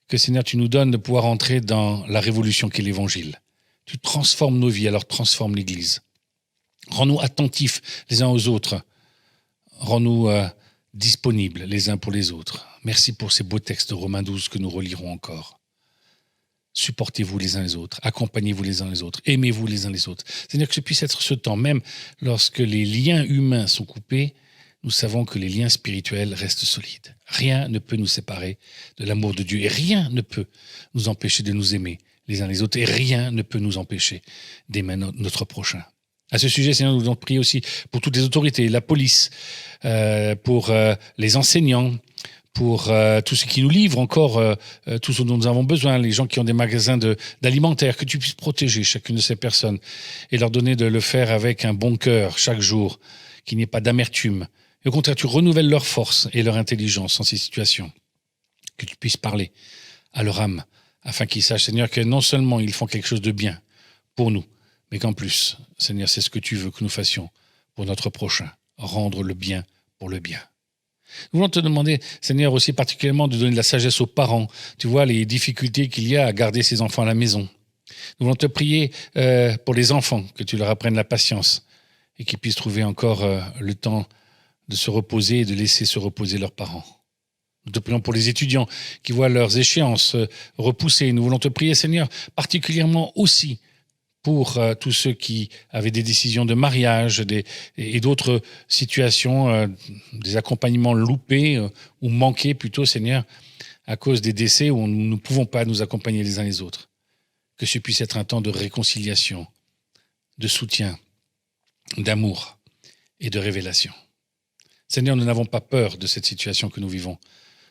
que Seigneur, tu nous donnes de pouvoir entrer dans la révolution qu'est l'Évangile. Tu transformes nos vies, alors transforme l'Église. Rends-nous attentifs les uns aux autres. Rends-nous disponibles les uns pour les autres. Merci pour ces beaux textes de Romains 12 que nous relirons encore. Supportez-vous les uns les autres, accompagnez-vous les uns les autres, aimez-vous les uns les autres. C'est-à-dire que ce puisse être ce temps, même lorsque les liens humains sont coupés, nous savons que les liens spirituels restent solides. Rien ne peut nous séparer de l'amour de Dieu et rien ne peut nous empêcher de nous aimer les uns les autres et rien ne peut nous empêcher d'aimer notre prochain. À ce sujet, Seigneur, nous voulons prier aussi pour toutes les autorités, la police, pour les enseignants, pour tous ceux qui nous livrent encore tout ce dont nous avons besoin, les gens qui ont des magasins d'alimentaires, que tu puisses protéger chacune de ces personnes et leur donner de le faire avec un bon cœur chaque jour, qu'il n'y ait pas d'amertume. Et au contraire, tu renouvelles leur force et leur intelligence en ces situations, que tu puisses parler à leur âme, afin qu'ils sachent, Seigneur, que non seulement ils font quelque chose de bien pour nous, mais qu'en plus, Seigneur, c'est ce que tu veux que nous fassions pour notre prochain, rendre le bien pour le bien. Nous voulons te demander, Seigneur, aussi particulièrement de donner de la sagesse aux parents. Tu vois les difficultés qu'il y a à garder ses enfants à la maison. Nous voulons te prier pour les enfants, que tu leur apprennes la patience et qu'ils puissent trouver encore le temps de se reposer et de laisser se reposer leurs parents. Nous te prions pour les étudiants qui voient leurs échéances repoussées. Nous voulons te prier, Seigneur, particulièrement aussi pour tous ceux qui avaient des décisions de mariage et d'autres situations, des accompagnements loupés ou manqués plutôt, Seigneur, à cause des décès où nous ne pouvons pas nous accompagner les uns les autres. Que ce puisse être un temps de réconciliation, de soutien, d'amour et de révélation. Seigneur, nous n'avons pas peur de cette situation que nous vivons.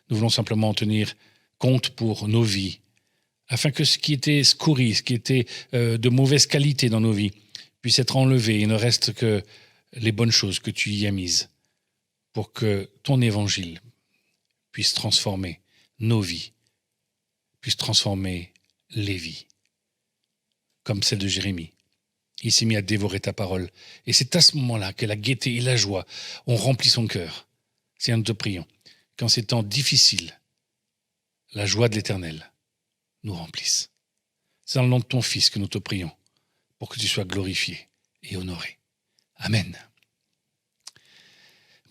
Nous voulons simplement en tenir compte pour nos vies, afin que ce qui était scorie, ce qui était de mauvaise qualité dans nos vies, puisse être enlevé et ne reste que les bonnes choses que tu y as mises, pour que ton évangile puisse transformer nos vies, puisse transformer les vies, comme celle de Jérémie. Il s'est mis à dévorer ta parole. Et c'est à ce moment-là que la gaieté et la joie ont rempli son cœur. Seigneur, nous te prions, qu'en ces temps difficiles, la joie de l'Éternel nous remplisse. C'est dans le nom de ton Fils que nous te prions, pour que tu sois glorifié et honoré. Amen.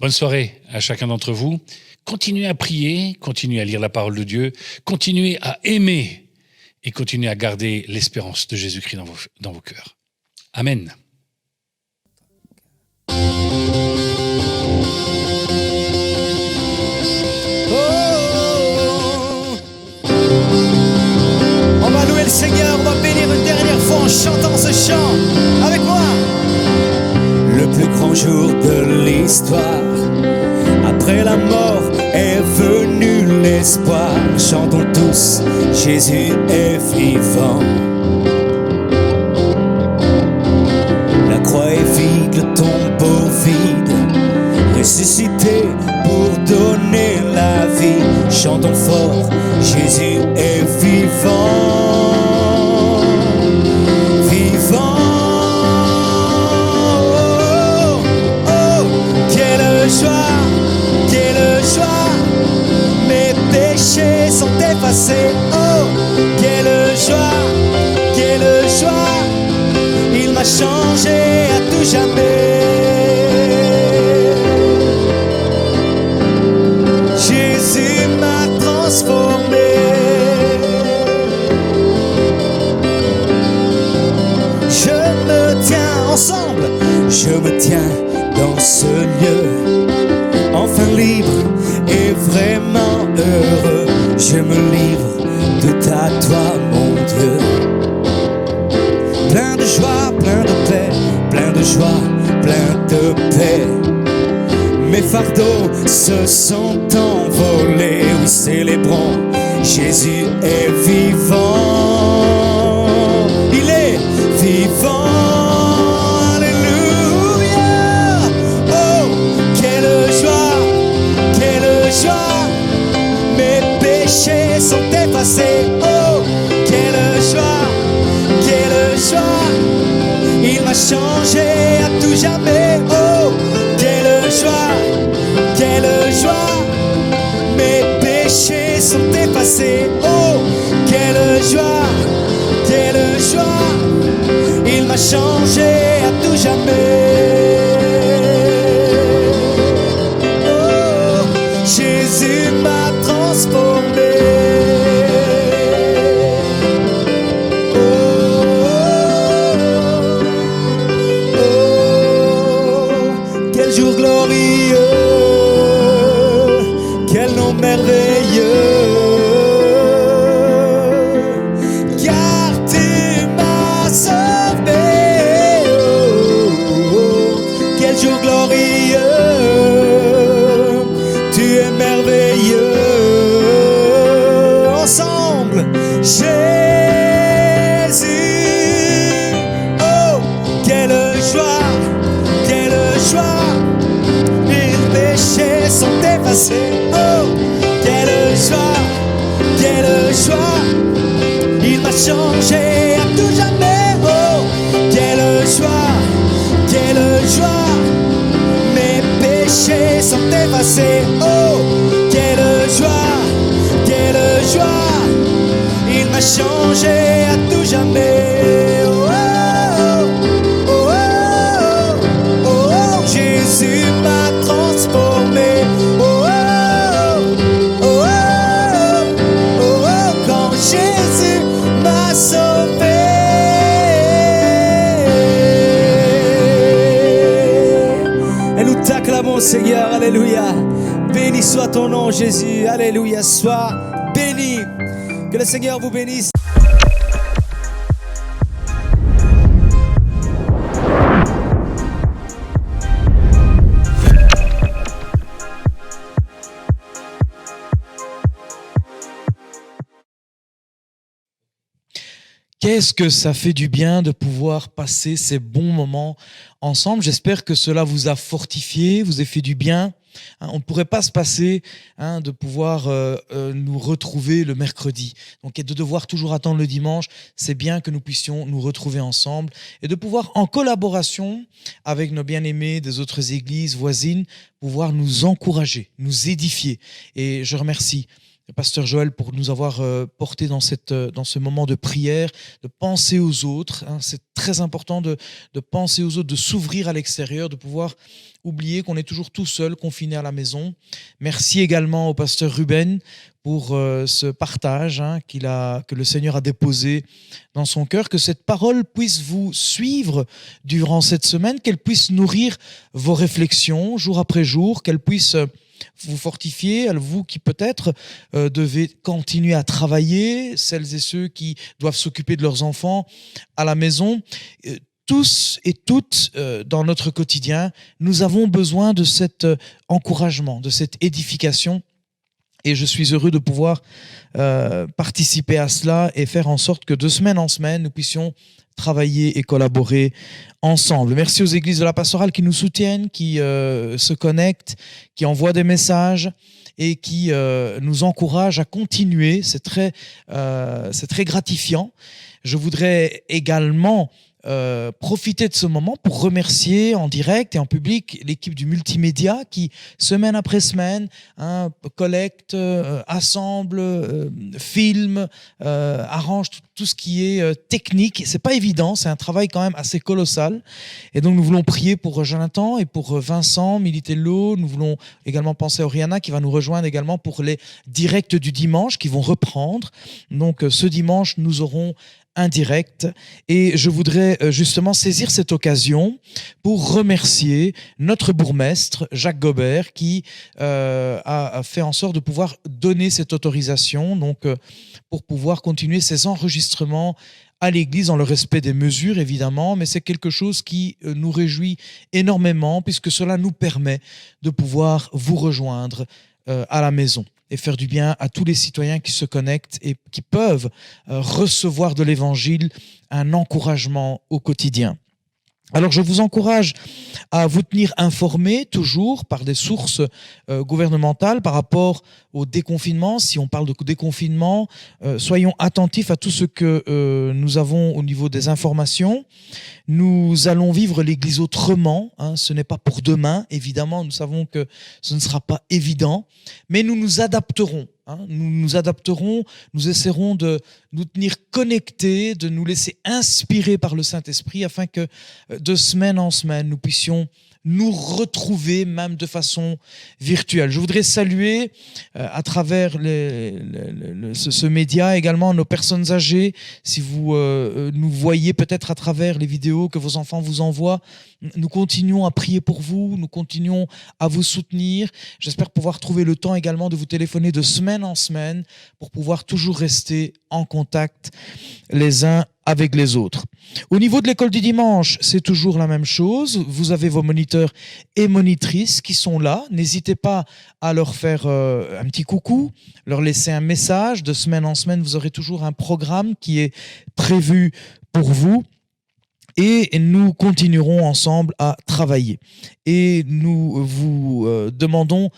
Bonne soirée à chacun d'entre vous. Continuez à prier, continuez à lire la parole de Dieu, continuez à aimer et continuez à garder l'espérance de Jésus-Christ dans vos cœurs. Amen. On va louer le Seigneur, on va bénir une dernière fois en chantant ce chant avec moi. Le plus grand jour de l'histoire, après la mort est venu l'espoir. Chantons tous, Jésus est vivant. La croix est vide, le tombeau vide, ressuscité pour donner la vie. Chantons fort, Jésus est vivant. Vivant. Oh, oh, quelle joie, quelle joie. Mes péchés sont effacés. Oh, quelle joie, quelle joie. Il m'a changé à tout jamais. Jésus m'a transformé. Je me tiens ensemble, je me tiens dans ce lieu, enfin libre et vraiment heureux. Je me livre tout à toi, mon Dieu. Plein de joie, plein de paix, plein de joie, plein de paix. Mes fardeaux se sont envolés, oui, célébrons, Jésus est vivant. Il est vivant, alléluia. Oh, quelle joie, quelle joie. Mes péchés sont effacés. Oh, quelle joie, quelle joie. Il m'a changé à tout jamais. Oh, quelle joie, quelle joie. Mes péchés sont effacés. Oh, quelle joie, quelle joie. Il m'a changé à tout jamais. Oh, Jésus m'a transformé. Quel jour glorieux, quel nom merveilleux, car tu m'as sauvé. Oh, oh, oh. Quel jour glorieux, tu es merveilleux. Ensemble, Jésus. Oh, quelle joie, quelle joie. Mes péchés sont effacés. Oh, quelle joie, quelle joie. Il m'a changé à tout jamais. Oh, quelle joie, quelle joie. Mes péchés sont effacés. Oh, quelle joie, quelle joie. Il m'a changé à tout jamais. Oh, oh, oh, oh, oh, oh. Jésus m'a transformé. Oh, oh, oh, oh, oh, oh. Quand Jésus m'a sauvé. Et nous t'acclamons, Seigneur. Alléluia. Béni soit ton nom, Jésus. Alléluia. Sois béni. Que le Seigneur vous bénisse. Qu'est-ce que ça fait du bien de pouvoir passer ces bons moments ensemble. J'espère que cela vous a fortifié, vous a fait du bien. On ne pourrait pas se passer de pouvoir nous retrouver le mercredi. Donc, et de devoir toujours attendre le dimanche, c'est bien que nous puissions nous retrouver ensemble et de pouvoir, en collaboration avec nos bien-aimés des autres églises voisines, pouvoir nous encourager, nous édifier. Et je remercie pasteur Joël, pour nous avoir porté dans ce moment de prière, de penser aux autres. C'est très important de penser aux autres, de s'ouvrir à l'extérieur, de pouvoir oublier qu'on est toujours tout seul, confiné à la maison. Merci également au pasteur Ruben pour ce partage que le Seigneur a déposé dans son cœur, que cette parole puisse vous suivre durant cette semaine, qu'elle puisse nourrir vos réflexions jour après jour, qu'elle puisse vous fortifier, à vous qui peut-être devez continuer à travailler, celles et ceux qui doivent s'occuper de leurs enfants à la maison. Tous et toutes, dans notre quotidien, nous avons besoin de cet encouragement, de cette édification. Et je suis heureux de pouvoir participer à cela et faire en sorte que de semaine en semaine, nous puissions travailler et collaborer ensemble. Merci aux églises de la pastorale qui nous soutiennent, qui se connectent, qui envoient des messages et qui nous encouragent à continuer. C'est très gratifiant. Je voudrais également profiter de ce moment pour remercier en direct et en public l'équipe du multimédia qui, semaine après semaine, collecte, assemble, filme, arrange tout ce qui est technique. C'est pas évident, c'est un travail quand même assez colossal. Et donc nous voulons prier pour Jonathan et pour Vincent Militello. Nous voulons également penser à Oriana qui va nous rejoindre également pour les directs du dimanche qui vont reprendre. Donc ce dimanche, nous aurons indirect. Et je voudrais justement saisir cette occasion pour remercier notre bourgmestre, Jacques Gobert, qui a fait en sorte de pouvoir donner cette autorisation, donc pour pouvoir continuer ces enregistrements à l'église dans le respect des mesures, évidemment, mais c'est quelque chose qui nous réjouit énormément puisque cela nous permet de pouvoir vous rejoindre à la maison et faire du bien à tous les citoyens qui se connectent et qui peuvent recevoir de l'Évangile un encouragement au quotidien. Alors je vous encourage à vous tenir informés toujours par des sources gouvernementales par rapport au déconfinement. Si on parle de déconfinement, soyons attentifs à tout ce que nous avons au niveau des informations. Nous allons vivre l'Église autrement. Ce n'est pas pour demain, évidemment. Nous savons que ce ne sera pas évident, mais nous nous adapterons. Nous adapterons, nous essaierons de nous tenir connectés, de nous laisser inspirer par le Saint-Esprit afin que de semaine en semaine, nous puissions nous retrouver même de façon virtuelle. Je voudrais saluer à travers ce média également nos personnes âgées. Si vous nous voyez peut-être à travers les vidéos que vos enfants vous envoient, nous continuons à prier pour vous, nous continuons à vous soutenir. J'espère pouvoir trouver le temps également de vous téléphoner de semaine en semaine pour pouvoir toujours rester en contact les uns avec les autres. Au niveau de l'école du dimanche, c'est toujours la même chose. Vous avez vos moniteurs et monitrices qui sont là. N'hésitez pas à leur faire un petit coucou, leur laisser un message. De semaine en semaine, vous aurez toujours un programme qui est prévu pour vous. Et nous continuerons ensemble à travailler. Et nous vous demandons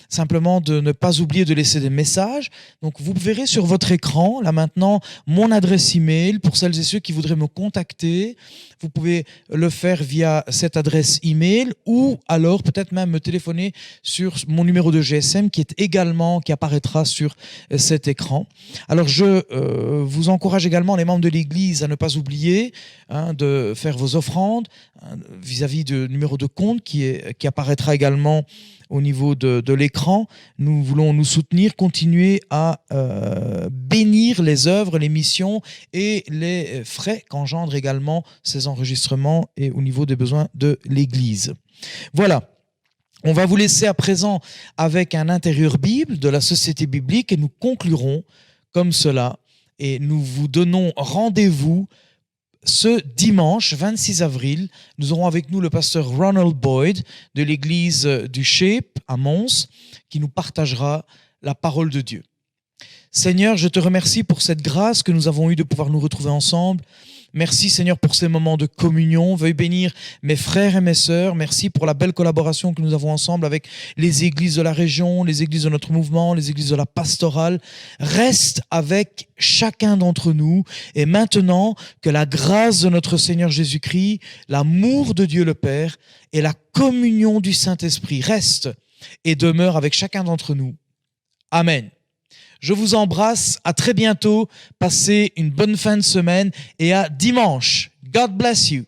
simplement de ne pas oublier de laisser des messages. Donc vous verrez sur votre écran, là maintenant, mon adresse email pour celles et ceux qui voudraient me contacter. Vous pouvez le faire via cette adresse email ou alors peut-être même me téléphoner sur mon numéro de GSM qui apparaîtra sur cet écran. Alors je vous encourage également, les membres de l'Église, à ne pas oublier de faire vos offrandes vis-à-vis du numéro de compte qui apparaîtra également au niveau de l'écran. Nous voulons nous soutenir, continuer à bénir les œuvres, les missions et les frais qu'engendrent également ces enregistrements et au niveau des besoins de l'Église. Voilà. On va vous laisser à présent avec un intérieur Bible de la Société biblique et nous conclurons comme cela et nous vous donnons rendez-vous ce dimanche 26 avril. Nous aurons avec nous le pasteur Ronald Boyd de l'église du Shape à Mons qui nous partagera la parole de Dieu. Seigneur, je te remercie pour cette grâce que nous avons eue de pouvoir nous retrouver ensemble. Merci Seigneur pour ces moments de communion. Veuille bénir mes frères et mes sœurs. Merci pour la belle collaboration que nous avons ensemble avec les églises de la région, les églises de notre mouvement, les églises de la pastorale. Reste avec chacun d'entre nous. Et maintenant, que la grâce de notre Seigneur Jésus-Christ, l'amour de Dieu le Père et la communion du Saint-Esprit reste et demeure avec chacun d'entre nous. Amen. Je vous embrasse, à très bientôt, passez une bonne fin de semaine et à dimanche. God bless you.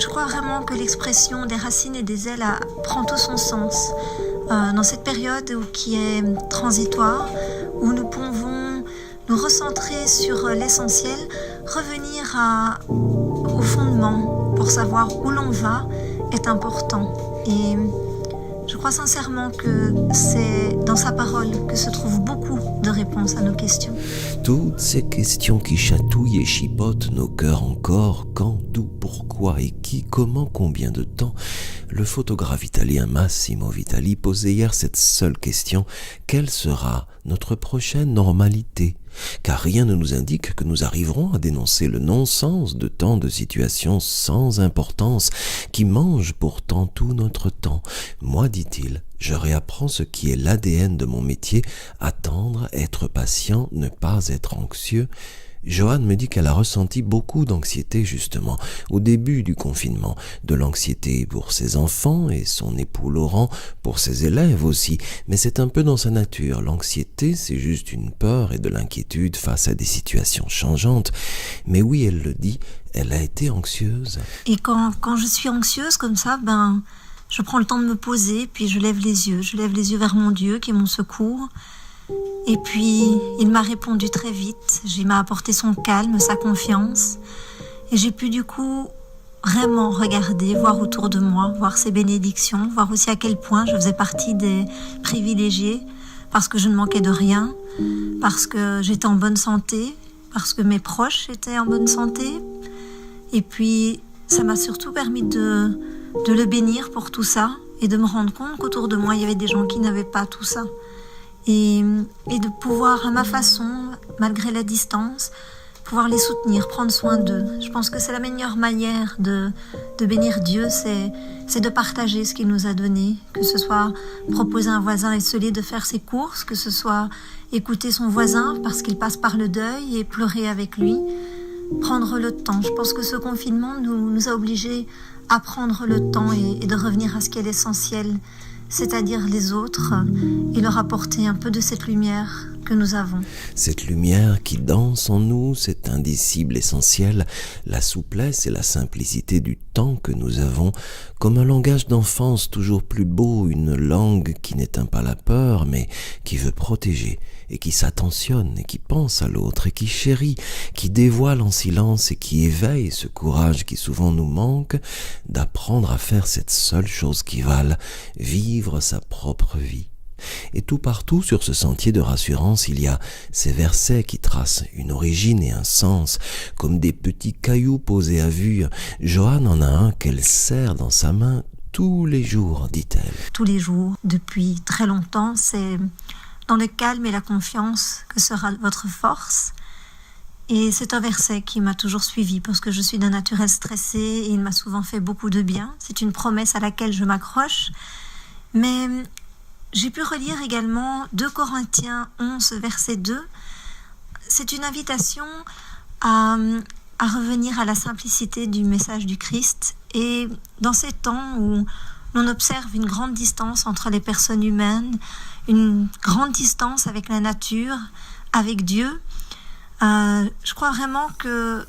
Je crois vraiment que l'expression des racines et des ailes prend tout son sens dans cette période qui est transitoire, où nous pouvons nous recentrer sur l'essentiel, revenir au fondement pour savoir où l'on va est important. Et je crois sincèrement que c'est dans sa parole que se trouvent beaucoup de réponses à nos questions. Toutes ces questions qui chatouillent et chipotent nos cœurs encore, quand, d'où, pourquoi et qui, comment, combien de temps. Le photographe italien Massimo Vitali posait hier cette seule question: quelle sera notre prochaine normalité? Car rien ne nous indique que nous arriverons à dénoncer le non-sens de tant de situations sans importance qui mangent pourtant tout notre temps. Moi, dit-il, je réapprends ce qui est l'ADN de mon métier: attendre, être patient, ne pas être anxieux. Joanne me dit qu'elle a ressenti beaucoup d'anxiété justement au début du confinement, de l'anxiété pour ses enfants et son époux Laurent, pour ses élèves aussi, mais c'est un peu dans sa nature. L'anxiété, c'est juste une peur et de l'inquiétude face à des situations changeantes. Mais oui, elle le dit, elle a été anxieuse. Et quand je suis anxieuse comme ça, je prends le temps de me poser, puis je lève les yeux vers mon Dieu qui est mon secours. Et puis, il m'a répondu très vite. Il m'a apporté son calme, sa confiance. Et j'ai pu du coup vraiment regarder, voir autour de moi, voir ses bénédictions, voir aussi à quel point je faisais partie des privilégiés, parce que je ne manquais de rien, parce que j'étais en bonne santé, parce que mes proches étaient en bonne santé. Et puis, ça m'a surtout permis de le bénir pour tout ça et de me rendre compte qu'autour de moi, il y avait des gens qui n'avaient pas tout ça. Et de pouvoir, à ma façon, malgré la distance, pouvoir les soutenir, prendre soin d'eux. Je pense que c'est la meilleure manière de bénir Dieu, c'est de partager ce qu'il nous a donné, que ce soit proposer à un voisin esselé de faire ses courses, que ce soit écouter son voisin parce qu'il passe par le deuil et pleurer avec lui, prendre le temps. Je pense que ce confinement nous a obligés à prendre le temps et de revenir à ce qui est l'essentiel, c'est-à-dire les autres, et leur apporter un peu de cette lumière que nous avons. Cette lumière qui danse en nous, cet indicible essentiel, la souplesse et la simplicité du temps que nous avons, comme un langage d'enfance toujours plus beau, une langue qui n'éteint pas la peur, mais qui veut protéger, et qui s'attentionne, et qui pense à l'autre, et qui chérit, qui dévoile en silence, et qui éveille ce courage qui souvent nous manque, d'apprendre à faire cette seule chose qui vale, vivre sa propre vie. Et tout partout sur ce sentier de rassurance, il y a ces versets qui tracent une origine et un sens, comme des petits cailloux posés à vue. Joanne en a un qu'elle serre dans sa main tous les jours, dit-elle. Tous les jours, depuis très longtemps, c'est dans le calme et la confiance que sera votre force. Et c'est un verset qui m'a toujours suivi parce que je suis d'un naturel stressé et il m'a souvent fait beaucoup de bien. C'est une promesse à laquelle je m'accroche. Mais j'ai pu relire également 2 Corinthiens 11, verset 2. C'est une invitation à revenir à la simplicité du message du Christ. Et dans ces temps où l'on observe une grande distance entre les personnes humaines, une grande distance avec la nature, avec Dieu, je crois vraiment que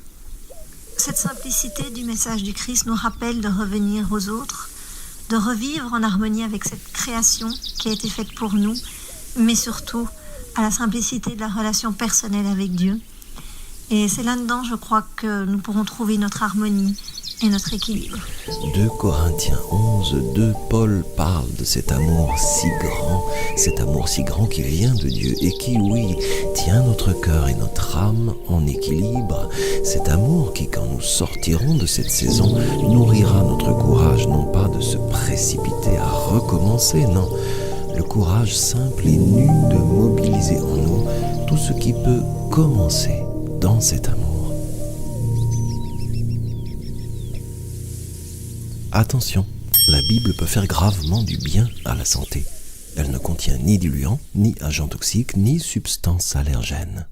cette simplicité du message du Christ nous rappelle de revenir aux autres, de revivre en harmonie avec cette création qui a été faite pour nous, mais surtout à la simplicité de la relation personnelle avec Dieu. Et c'est là-dedans, je crois, que nous pourrons trouver notre harmonie et notre équilibre. 2 Corinthiens 11, 2, Paul parle de cet amour si grand qui vient de Dieu et qui, oui, tient notre cœur et notre âme en équilibre. Cet amour qui, quand nous sortirons de cette saison, nourrira notre courage, non pas de se précipiter à recommencer, non, le courage simple et nu de mobiliser en nous tout ce qui peut commencer dans cet amour. Attention, la Bible peut faire gravement du bien à la santé. Elle ne contient ni diluants, ni agents toxiques, ni substances allergènes.